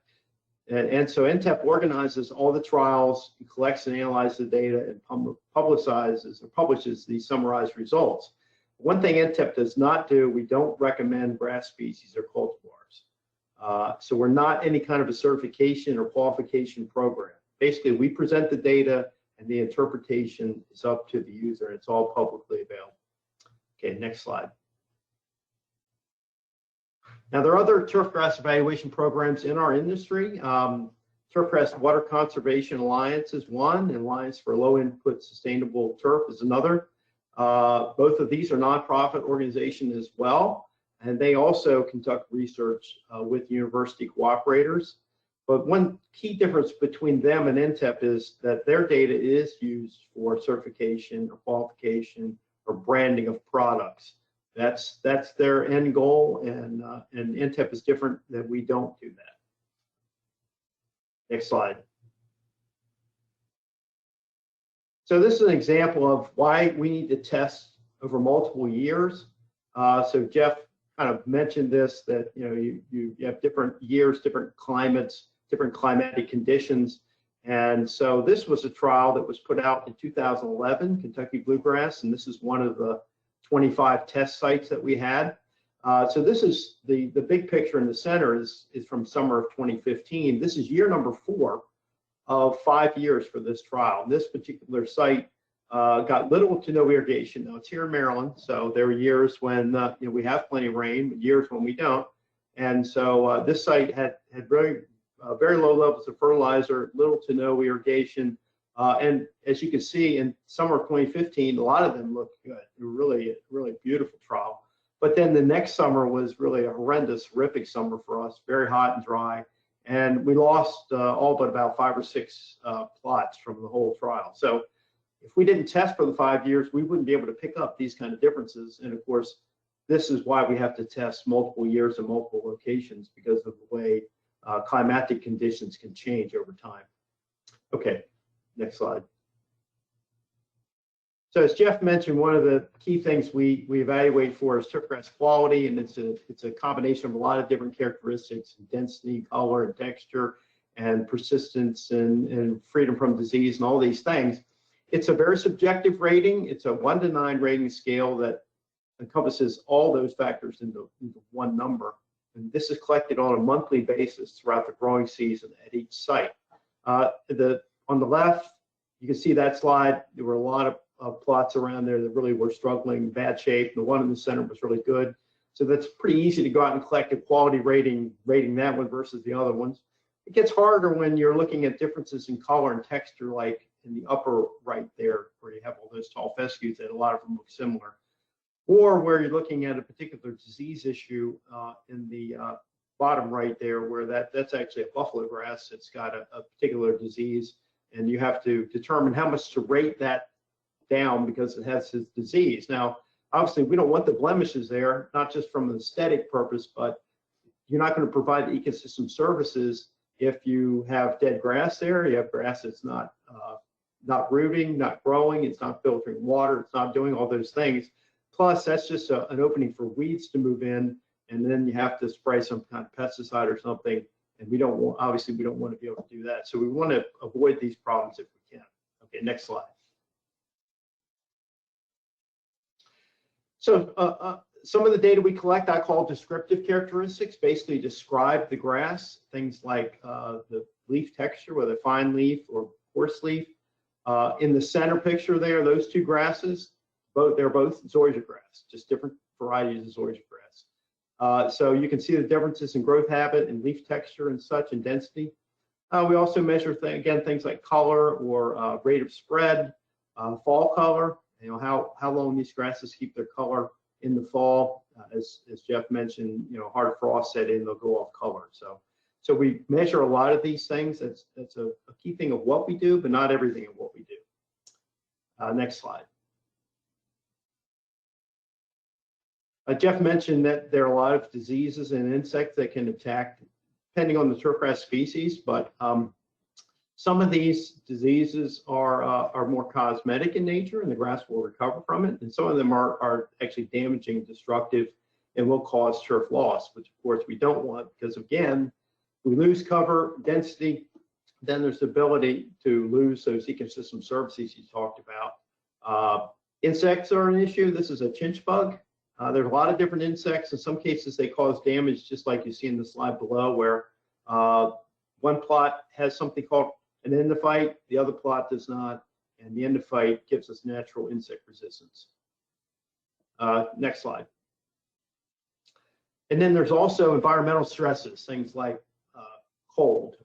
And so NTF organizes all the trials, collects and analyzes the data, and publishes these summarized results. One thing NTF does not do, we don't recommend grass species or cultivars. So we're not any kind of a certification or qualification program. Basically, we present the data, and the interpretation is up to the user. It's all publicly available. Okay, next slide. Now, there are other turfgrass evaluation programs in our industry. Turfgrass Water Conservation Alliance is one, and Alliance for Low Input Sustainable Turf is another. Both of these are nonprofit organizations as well, and they also conduct research with university cooperators. But one key difference between them and NTEP is that their data is used for certification or qualification or branding of products. That's their end goal, and NTEP is different, that we don't do that. Next slide. So this is an example of why we need to test over multiple years. So Jeff kind of mentioned this, that you have different years, different climates, different climatic conditions. And so this was a trial that was put out in 2011, Kentucky bluegrass, and this is one of the 25 test sites that we had. So this is the big picture in the center is from summer of 2015. This is year number 4 of 5 years for this trial. This particular site got little to no irrigation. Now it's here in Maryland, so there are years when we have plenty of rain, but years when we don't. And so this site had very low levels of fertilizer, little to no irrigation. And as you can see, in summer of 2015, a lot of them looked good. They were really beautiful trial. But then the next summer was really a horrendous, horrific summer for us, very hot and dry. And we lost all but about 5 or 6 plots from the whole trial. So if we didn't test for the 5 years, we wouldn't be able to pick up these kind of differences. And of course, this is why we have to test multiple years and multiple locations, because of the way climatic conditions can change over time. Okay, next slide. So as Jeff mentioned, one of the key things we evaluate for is turfgrass quality, and it's a combination of a lot of different characteristics: density, color, and texture, and persistence, and freedom from disease, and all these things. It's a very subjective rating. It's a 1 to 9 rating scale that encompasses all those factors into one number. And this is collected on a monthly basis throughout the growing season at each site. On the left, you can see that slide. There were a lot of plots around there that really were struggling, bad shape. The one in the center was really good. So that's pretty easy to go out and collect a quality rating that one versus the other ones. It gets harder when you're looking at differences in color and texture, like in the upper right there, where you have all those tall fescues that a lot of them look similar, or where you're looking at a particular disease issue in the bottom right there, where that's actually a buffalo grass that's got a particular disease, and you have to determine how much to rate that down because it has this disease. Now, obviously, we don't want the blemishes there, not just from an aesthetic purpose, but you're not going to provide the ecosystem services if you have dead grass there. You have grass that's not rooting, not growing, it's not filtering water, it's not doing all those things. Plus, that's just an opening for weeds to move in, and then you have to spray some kind of pesticide or something. And we don't want, obviously, we don't want to be able to do that. So we want to avoid these problems if we can. Okay, next slide. So some of the data we collect, I call descriptive characteristics, basically describe the grass, things like the leaf texture, whether fine leaf or coarse leaf. In the center picture there, those two grasses, they're both zoysia grass, just different varieties of zoysia grass. So you can see the differences in growth habit and leaf texture and such, and density. We also measure things like color or rate of spread, fall color. How long these grasses keep their color in the fall. As Jeff mentioned, hard frost set in, they'll go off color. So we measure a lot of these things. That's a key thing of what we do, but not everything of what we do. Next slide. Jeff mentioned that there are a lot of diseases and insects that can attack, depending on the turfgrass species, but some of these diseases are more cosmetic in nature, and the grass will recover from it. And some of them are actually damaging, destructive, and will cause turf loss, which of course we don't want, because again, we lose cover, density, then there's the ability to lose those ecosystem services you talked about. Insects are an issue. This is a chinch bug. There's a lot of different insects. In some cases, they cause damage, just like you see in the slide below, where one plot has something called an endophyte, the other plot does not, and the endophyte gives us natural insect resistance. Next slide. And then there's also environmental stresses, things like cold.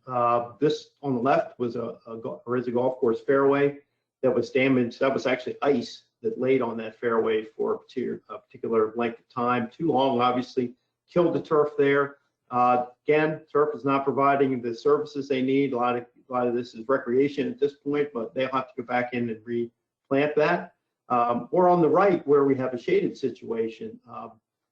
This on the left was a golf course fairway that was damaged. That was actually ice that laid on that fairway for a particular length of time. Too long, obviously, killed the turf there. Again, turf is not providing the services they need. A lot of this is recreation at this point, but they'll have to go back in and replant that. Or on the right, where we have a shaded situation.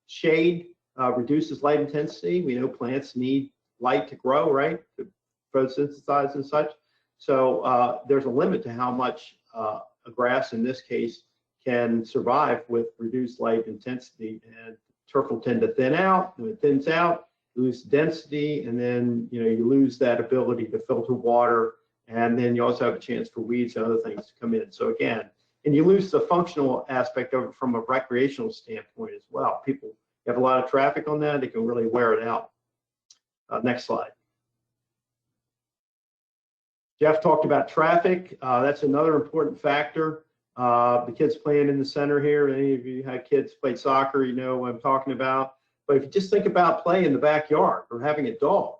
Shade reduces light intensity. We know plants need light to grow, right? To photosynthesize and such. So there's a limit to how much a grass, in this case, can survive with reduced light intensity. And turf will tend to thin out. When it thins out, you lose density, and then you lose that ability to filter water, and then you also have a chance for weeds and other things to come in. So again, and you lose the functional aspect of it from a recreational standpoint as well. People you have a lot of traffic on that, it can really wear it out. Next slide. Jeff talked about traffic. That's another important factor. The kids playing in the center here, any of you had kids play soccer, you know what I'm talking about. But if you just think about playing in the backyard or having a dog,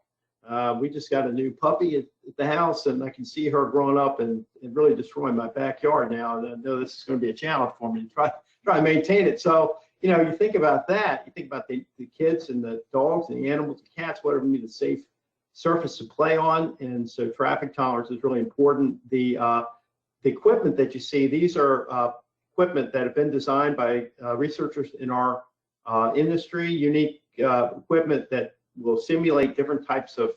we just got a new puppy at the house, and I can see her growing up and really destroying my backyard now. And I know this is going to be a challenge for me to try to maintain it. So, you know, you think about that. You think about the kids and the dogs and the animals, the cats, whatever, need a safe surface to play on. And so traffic tolerance is really important. The equipment that you see, these are equipment that have been designed by researchers in our industry, unique equipment that will simulate different types of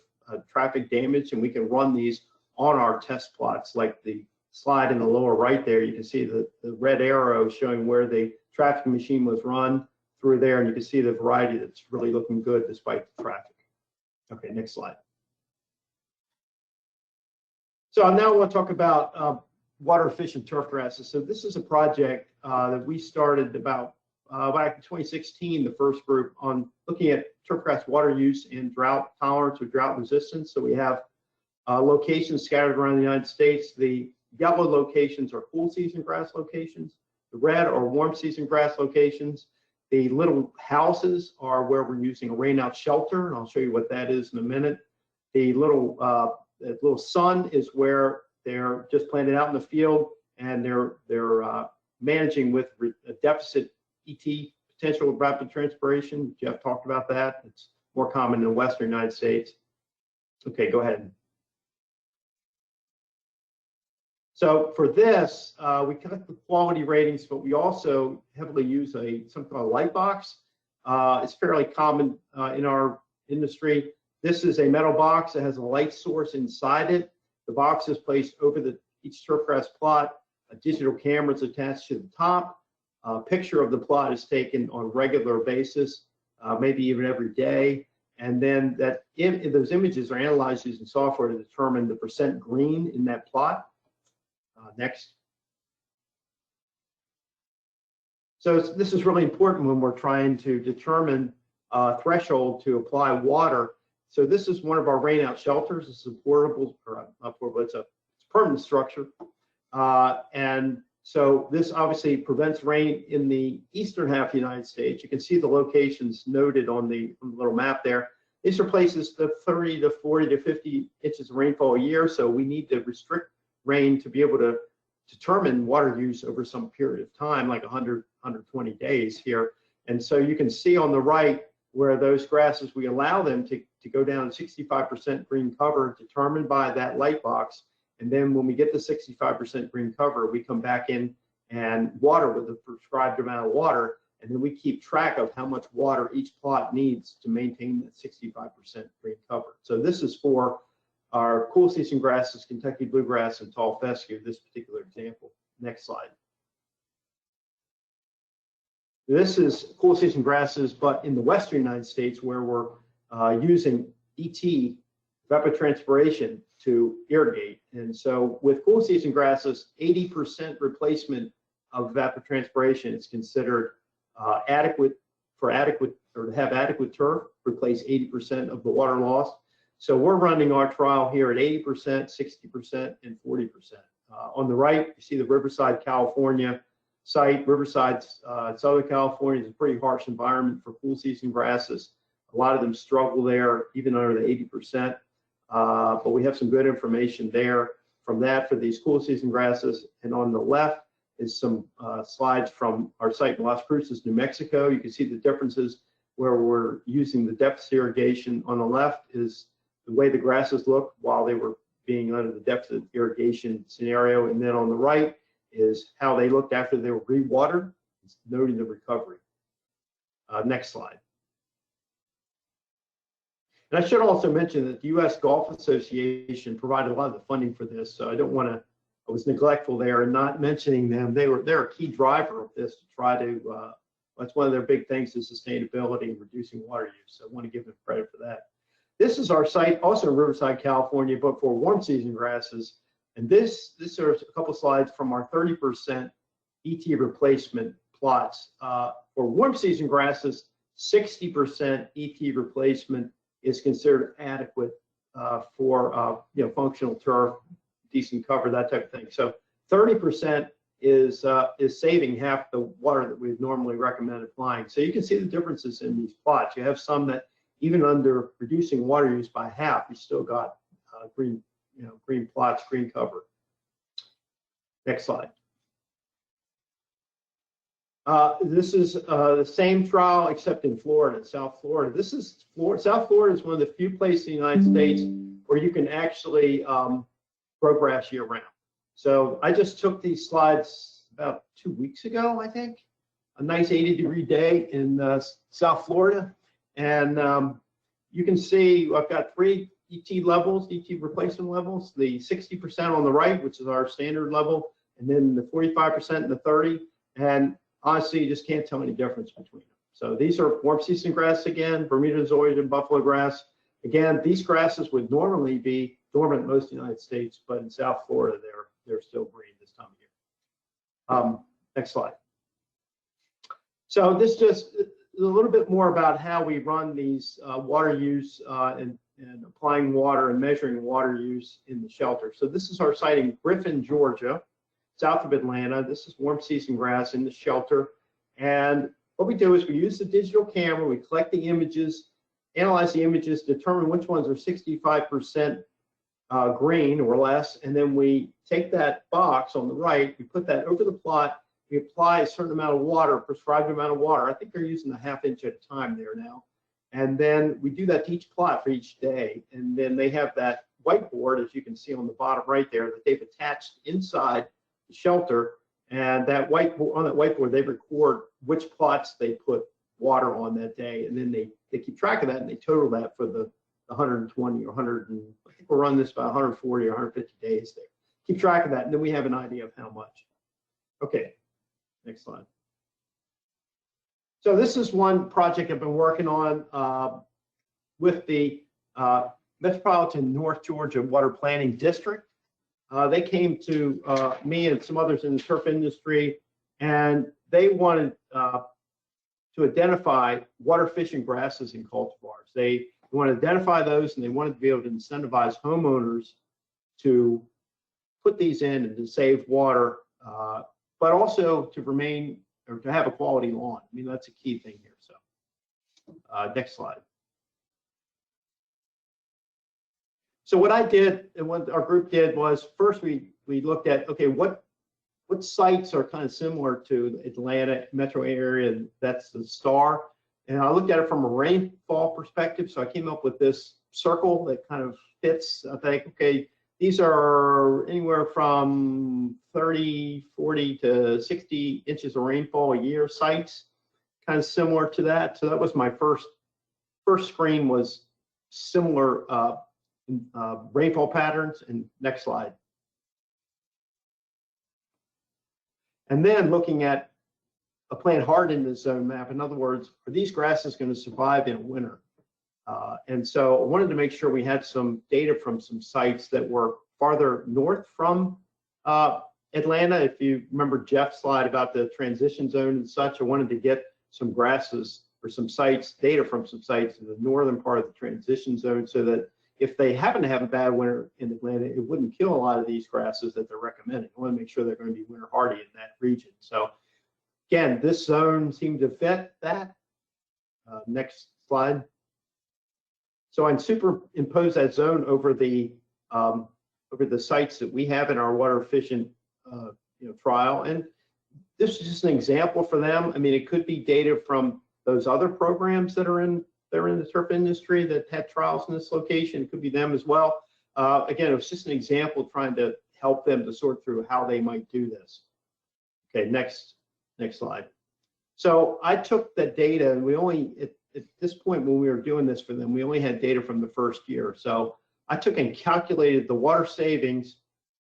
traffic damage, and we can run these on our test plots. Like the slide in the lower right there, you can see the red arrow showing where the traffic machine was run through there, and you can see the variety that's really looking good despite the traffic. Okay, next slide. So now I want to talk about water efficient turf grasses. So this is a project that we started about back in 2016, the first group, on looking at turfgrass water use and drought tolerance or drought resistance. So we have locations scattered around the United States. The yellow locations are cool season grass locations. The red are warm season grass locations. The little houses are where we're using a rainout shelter, and I'll show you what that is in a minute. The little sun is where they're just planted out in the field, and they're managing with a deficit ET, potential rapid transpiration. Jeff talked about that. It's more common in the western United States. Okay, go ahead. So for this, we collect the quality ratings, but we also heavily use something called a light box. It's fairly common in our industry. This is a metal box that has a light source inside it. The box is placed over each turfgrass plot. A digital camera is attached to the top. A picture of the plot is taken on a regular basis, maybe even every day. And then those images are analyzed using software to determine the percent green in that plot. Next. So this is really important when we're trying to determine a threshold to apply water. So this is one of our rainout shelters. It's a portable, or not portable, it's a permanent structure. And so this obviously prevents rain in the eastern half of the United States. You can see the locations noted on the little map there. These are places of 30 to 40 to 50 inches of rainfall a year. So we need to restrict rain to be able to determine water use over some period of time, like 100, 120 days here. And so you can see on the right where those grasses, we allow them to go down 65% green cover determined by that light box. And then when we get the 65% green cover, we come back in and water with the prescribed amount of water. And then we keep track of how much water each plot needs to maintain that 65% green cover. So this is for our cool season grasses, Kentucky bluegrass and tall fescue, this particular example. Next slide. This is cool season grasses, but in the western United States, where we're using ET, evapotranspiration, to irrigate. And so with cool season grasses, 80% replacement of evapotranspiration is considered adequate or to have adequate turf, replace 80% of the water loss. So we're running our trial here at 80%, 60%, and 40%. On the right, you see the Riverside, California site. Riverside, Southern California is a pretty harsh environment for cool season grasses. A lot of them struggle there, even under the 80%. But we have some good information there from that for these cool season grasses. And on the left is some slides from our site in Las Cruces, New Mexico. You can see the differences where we're using the deficit irrigation. On the left is the way the grasses looked while they were being under the deficit irrigation scenario. And then on the right is how they looked after they were re-watered, noting the recovery. Next slide. And I should also mention that the U.S. Golf Association provided a lot of the funding for this, so I was neglectful there in not mentioning them. They're a key driver of this to try to, that's one of their big things is sustainability and reducing water use, so I want to give them credit for that. This is our site, also in Riverside, California, but for warm season grasses. And this is a couple slides from our 30% ET replacement plots. For warm season grasses, 60% ET replacement is considered adequate for functional turf, decent cover, that type of thing. So 30% is saving half the water that we'd normally recommend applying. So you can see the differences in these plots. You have some that even under reducing water use by half, you still got green plots, green cover. Next slide. This is the same trial except in Florida, South Florida. This is South Florida is one of the few places in the United States where you can actually grow grass year round. So I just took these slides about 2 weeks ago, I think, a nice 80-degree day in South Florida. And you can see I've got 3 ET levels, ET replacement levels, the 60% on the right, which is our standard level, and then the 45% and the 30. And honestly, you just can't tell any difference between them. So these are warm season grass again, Bermuda zoysia and buffalo grass. Again, these grasses would normally be dormant in most of the United States, but in South Florida, they're still green this time of year. Next slide. So this just a little bit more about how we run these water use and applying water and measuring water use in the shelter. So this is our site in Griffin, Georgia, south of Atlanta. This is warm season grass in the shelter. And what we do is we use the digital camera, we collect the images, analyze the images, determine which ones are 65% green or less, and then we take that box on the right, we put that over the plot, we apply a certain amount of water, prescribed amount of water. I think they're using a ½ inch at a time there now. And then we do that to each plot for each day. And then they have that whiteboard, as you can see on the bottom right there, that they've attached inside the shelter. And that whiteboard, on that whiteboard, they record which plots they put water on that day. And then they keep track of that and they total that for the 120 or 100, and I think we'll run this about 140 or 150 days there. Keep track of that, and then we have an idea of how much. Okay, next slide. So this is one project I've been working on with the Metropolitan North Georgia Water Planning District. They came to me and some others in the turf industry, and they wanted to identify water efficient grasses and cultivars. They want to identify those, and they wanted to be able to incentivize homeowners to put these in and to save water, but also to remain or to have a quality lawn. I mean, that's a key thing here. So next slide. So what I did and what our group did was first we looked at, okay, what sites are kind of similar to the Atlanta metro area, and that's the star. And I looked at it from a rainfall perspective. So I came up with this circle that kind of fits. I think, okay, these are anywhere from 30, 40 to 60 inches of rainfall a year sites, kind of similar to that. So that was my first screen was similar rainfall patterns. And next slide. And then looking at a plant hardiness zone map. In other words, are these grasses going to survive in winter? And so I wanted to make sure we had some data from some sites that were farther north from Atlanta. If you remember Jeff's slide about the transition zone and such, I wanted to get some grasses or some sites, data from some sites in the northern part of the transition zone, so that if they happen to have a bad winter in Atlanta, it wouldn't kill a lot of these grasses that they're recommending. I want to make sure they're going to be winter hardy in that region. So again, this zone seemed to fit that. Next slide. So I superimpose that zone over the sites that we have in our water efficient trial, and this is just an example for them. I mean, it could be data from those other programs that are in the turf industry that had trials in this location. It could be them as well. Again, it was just an example trying to help them to sort through how they might do this. Okay, next slide. So I took that data, and we only at this point when we were doing this for them, we only had data from the first year. So I took and calculated the water savings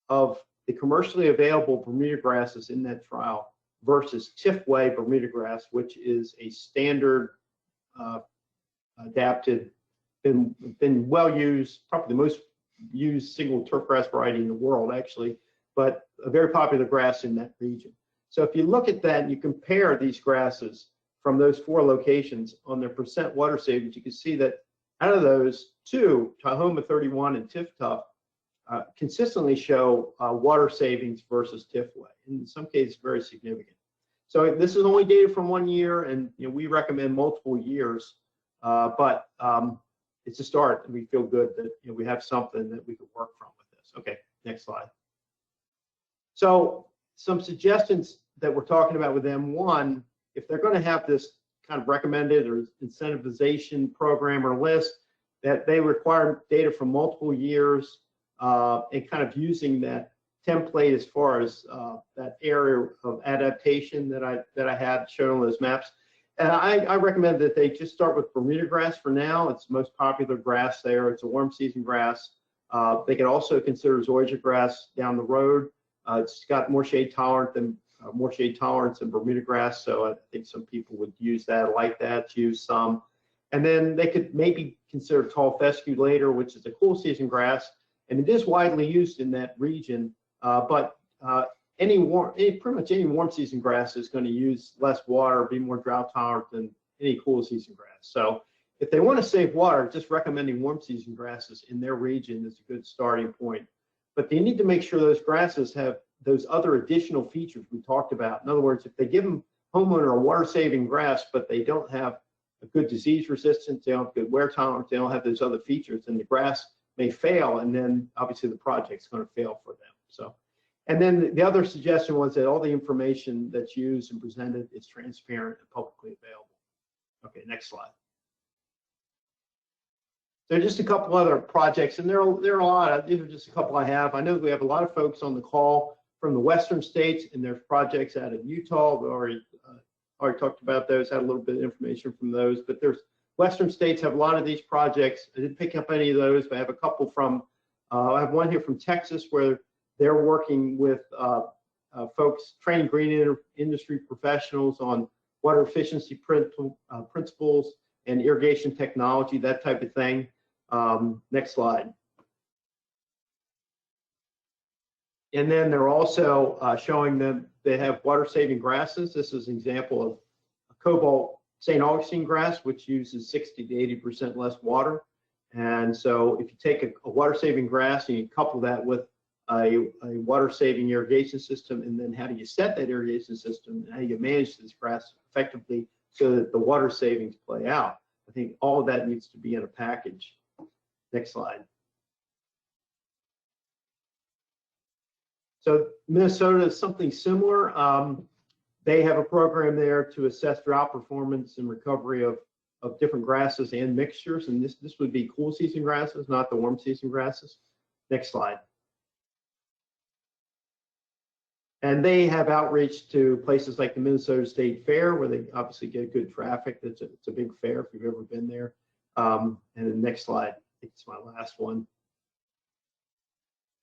of the commercially available Bermuda grasses in that trial versus Tifway Bermuda grass, which is a standard adapted, been well used, probably the most used single turfgrass variety in the world actually, but a very popular grass in that region. So if you look at that and you compare these grasses from those 4 locations on their percent water savings, you can see that out of those 2, Tahoma 31 and Tiftuff, consistently show water savings versus Tifway. In some cases, very significant. So this is only data from 1 year, and we recommend multiple years, but it's a start, and we feel good that we have something that we could work from with this. Okay, next slide. So some suggestions that we're talking about with them. One, if they're going to have this kind of recommended or incentivization program or list, that they require data from multiple years, and kind of using that template as far as that area of adaptation that I had shown on those maps. And I recommend that they just start with Bermuda grass for now. It's the most popular grass there. It's a warm season grass. They can also consider zoysia grass down the road. It's got more shade tolerance than Bermuda grass, so I think some people would use that, like that, choose some. And then they could maybe consider tall fescue later, which is a cool season grass, and it is widely used in that region. But pretty much any warm season grass is going to use less water, be more drought tolerant than any cool season grass. So if they want to save water, just recommending warm season grasses in their region is a good starting point. But they need to make sure those grasses have those other additional features we talked about. In other words, if they give them homeowner a water saving grass, but they don't have a good disease resistance, they don't have good wear tolerance, they don't have those other features, then the grass may fail, and then obviously the project's going to fail for them. So, and then the other suggestion was that all the information that's used and presented is transparent and publicly available. Okay, next slide. So just a couple other projects, and there are a lot. These are just a couple I have. I know we have a lot of folks on the call from the western states, and there's projects out of Utah. We already talked about those, had a little bit of information from those, but there's western states have a lot of these projects. I didn't pick up any of those, but I have a couple from, I have one here from Texas where they're working with folks, training green industry professionals on water efficiency principles and irrigation technology, that type of thing. Next slide. And then they're also showing them they have water saving grasses. This is an example of a cobalt St. Augustine grass, which uses 60 to 80% less water. And so if you take a water saving grass and you couple that with a water saving irrigation system, and then how do you set that irrigation system and how do you manage this grass effectively so that the water savings play out? I think all of that needs to be in a package. Next slide. So Minnesota is something similar. They have a program there to assess drought performance and recovery of different grasses and mixtures. And this would be cool season grasses, not the warm season grasses. Next slide. And they have outreach to places like the Minnesota State Fair, where they obviously get good traffic. It's a big fair if you've ever been there. And the next slide, I think it's my last one.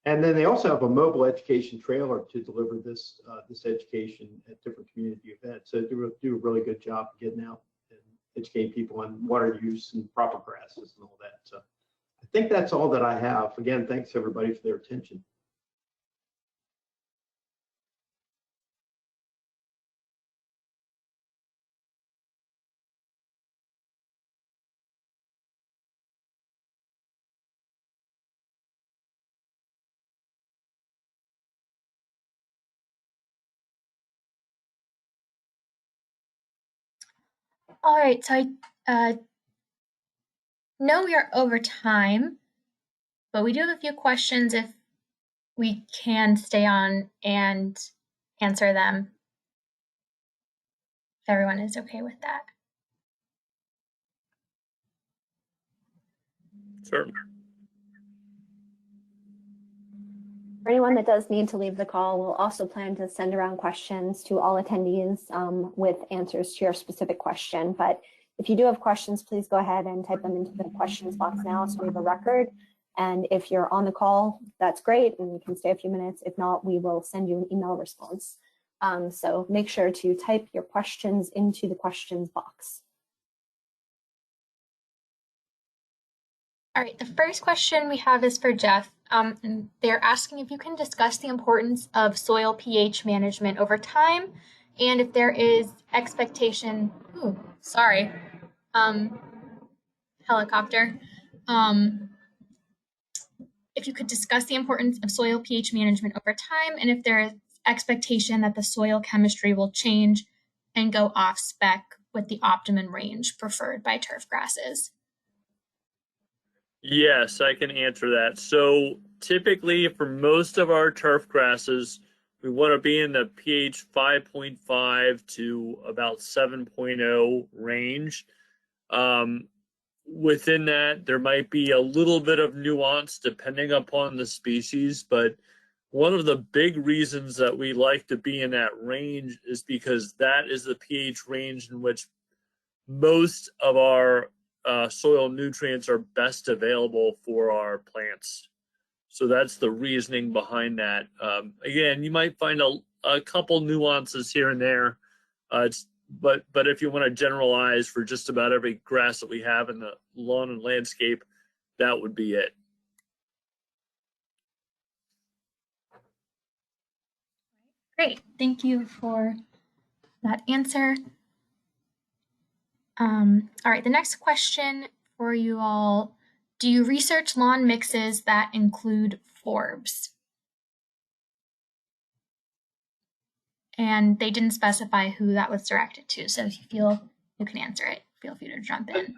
And then they also have a mobile education trailer to deliver this education at different community events. So they do a really good job of getting out and educating people on water use and proper grasses and all that. So I think that's all that I have. Again, thanks everybody for their attention. All right, so I know we are over time, but we do have a few questions if we can stay on and answer them. If everyone is okay with that. Certainly. For anyone that does need to leave the call, we'll also plan to send around questions to all attendees with answers to your specific question. But if you do have questions, please go ahead and type them into the questions box now so we have a record. And if you're on the call, that's great, and you can stay a few minutes. If not, we will send you an email response. So make sure to type your questions into the questions box. All right, the first question we have is for Jeff. And they're asking if you can discuss the importance of soil pH management over time and if there is expectation, helicopter. If you could discuss the importance of soil pH management over time, and if there is expectation that the soil chemistry will change and go off spec with the optimum range preferred by turf grasses. Yes, I can answer that. So typically for most of our turf grasses, we want to be in the pH 5.5 to about 7.0 range. Within that, there might be a little bit of nuance depending upon the species, but one of the big reasons that we like to be in that range is because that is the pH range in which most of our soil nutrients are best available for our plants. So that's the reasoning behind that. Again, you might find a couple nuances here and there. But if you want to generalize for just about every grass that we have in the lawn and landscape, that would be it. Great, thank you for that answer. All right, the next question for you all. Do you research lawn mixes that include forbs? And they didn't specify who that was directed to, so if you feel you can answer it, feel free to jump in.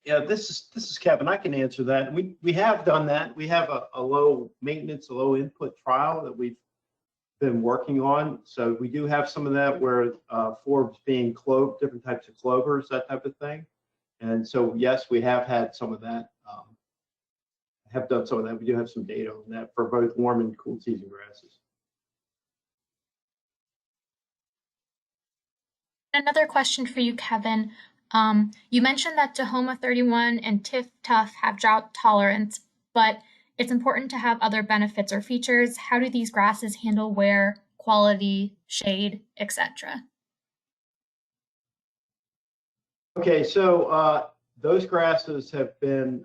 Yeah, this is Kevin. I can answer that. We have done that. We have a low maintenance, a low input trial that we've been working on. So we do have some of that where forbs being cloved, different types of clovers, that type of thing. And so yes, we have had some of that. Have done some of that. We do have some data on that for both warm and cool season grasses. Another question for you, Kevin. You mentioned that Tahoma 31 and TIF Tough have drought tolerance, but it's important to have other benefits or features. How do these grasses handle wear, quality, shade, etc.? Okay, so those grasses have been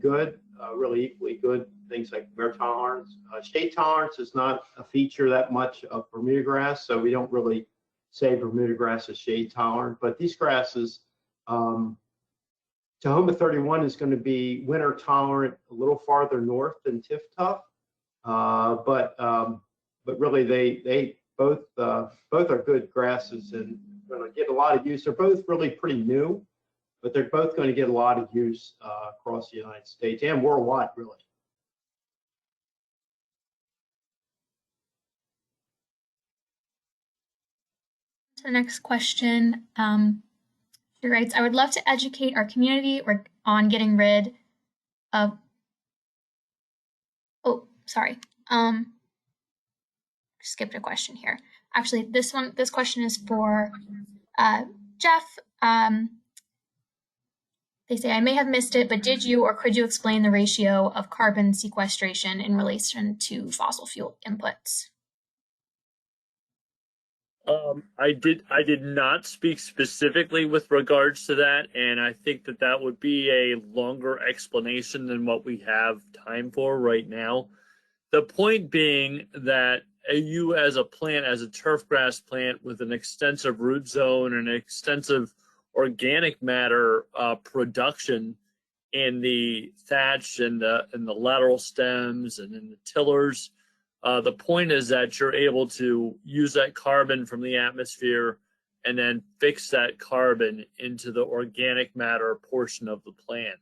good, really equally good. Things like wear tolerance, shade tolerance is not a feature that much of Bermuda grass, so we don't really say Bermuda grass is shade tolerant. But these grasses, Tahoma 31 is going to be winter tolerant a little farther north than TIF Tough, but really they both are good grasses and going to get a lot of use. They're both really pretty new, but they're both going to get a lot of use across the United States and worldwide, really. The next question, she writes, I would love to educate our community on getting rid of, skipped a question here. Actually, this question is for Jeff. They say, I may have missed it, but did you or could you explain the ratio of carbon sequestration in relation to fossil fuel inputs? I did not speak specifically with regards to that, and I think that would be a longer explanation than what we have time for right now. The point being that you as a plant, as a turfgrass plant with an extensive root zone and extensive organic matter production in the thatch and the lateral stems and in the tillers, the point is that you're able to use that carbon from the atmosphere and then fix that carbon into the organic matter portion of the plant.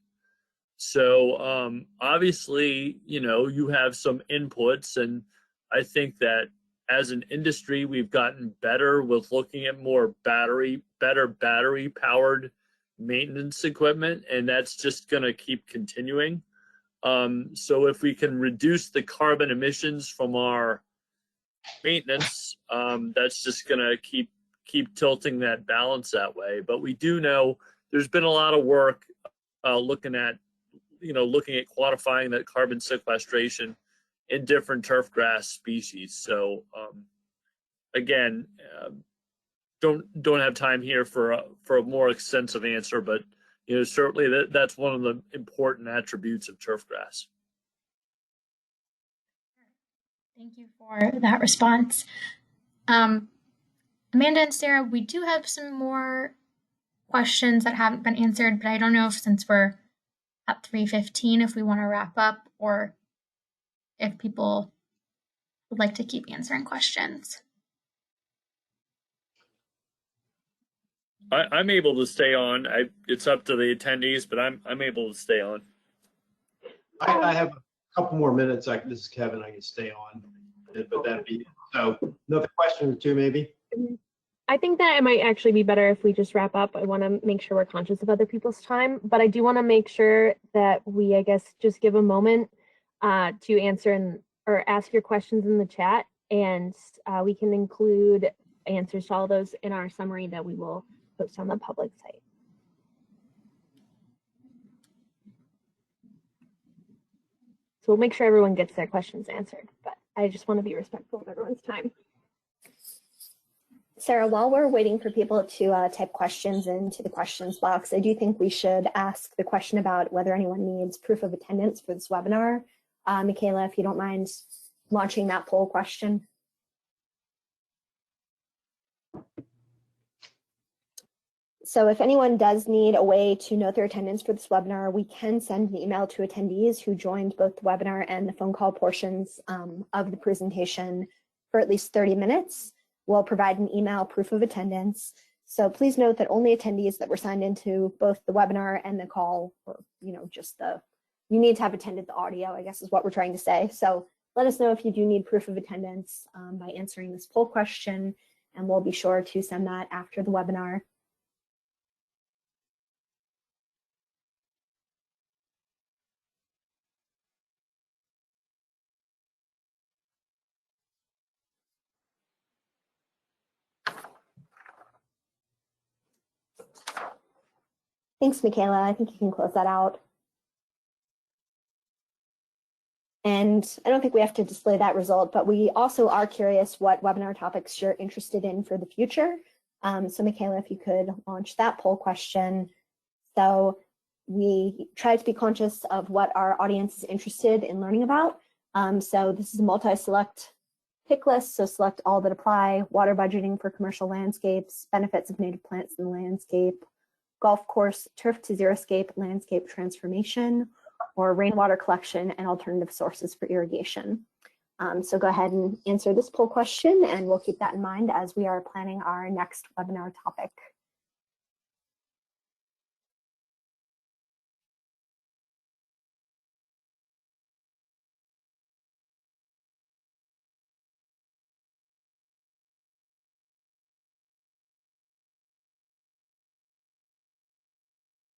So obviously, you have some inputs, and I think that as an industry, we've gotten better with looking at better battery powered maintenance equipment, and that's just going to keep continuing. So if we can reduce the carbon emissions from our maintenance, that's just going to keep tilting that balance that way. But we do know there's been a lot of work looking at quantifying that carbon sequestration in different turfgrass species. So again, don't have time here for a more extensive answer, but certainly that's one of the important attributes of turfgrass. Thank you for that response. Amanda and Sarah, we do have some more questions that haven't been answered, but I don't know if since we're at 3:15 if we want to wrap up or if people would like to keep answering questions. I'm able to stay on. It's up to the attendees, but I'm able to stay on. I have a couple more minutes. This is Kevin. I can stay on, but that'd be so. Another question or two, maybe. I think that it might actually be better if we just wrap up. I want to make sure we're conscious of other people's time, but I do want to make sure that we, I guess, just give a moment to answer or ask your questions in the chat, and we can include answers to all those in our summary that we will post on the public site. So we'll make sure everyone gets their questions answered, but I just want to be respectful of everyone's time. Sarah, while we're waiting for people to type questions into the questions box, I do think we should ask the question about whether anyone needs proof of attendance for this webinar. Michaela, if you don't mind launching that poll question. So if anyone does need a way to note their attendance for this webinar, we can send an email to attendees who joined both the webinar and the phone call portions of the presentation for at least 30 minutes. We'll provide an email proof of attendance. So please note that only attendees that were signed into both the webinar and the call, or just you need to have attended the audio, I guess is what we're trying to say. So let us know if you do need proof of attendance by answering this poll question, and we'll be sure to send that after the webinar. Thanks, Michaela. I think you can close that out. And I don't think we have to display that result, but we also are curious what webinar topics you're interested in for the future. So Michaela, if you could launch that poll question. So we try to be conscious of what our audience is interested in learning about. So this is a multi-select pick list, so select all that apply: water budgeting for commercial landscapes, benefits of native plants in the landscape, golf course turf to xeriscape landscape transformation, or rainwater collection and alternative sources for irrigation. So go ahead and answer this poll question, and we'll keep that in mind as we are planning our next webinar topic.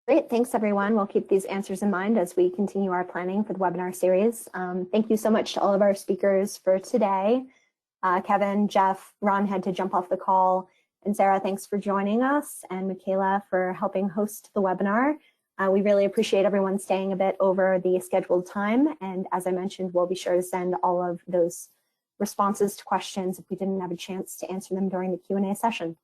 Great, thanks everyone. We'll keep these answers in mind as we continue our planning for the webinar series. Thank you so much to all of our speakers for today. Kevin, Jeff, Ron had to jump off the call, and Sarah, thanks for joining us, and Michaela for helping host the webinar. We really appreciate everyone staying a bit over the scheduled time, and as I mentioned, we'll be sure to send all of those responses to questions if we didn't have a chance to answer them during the Q&A session.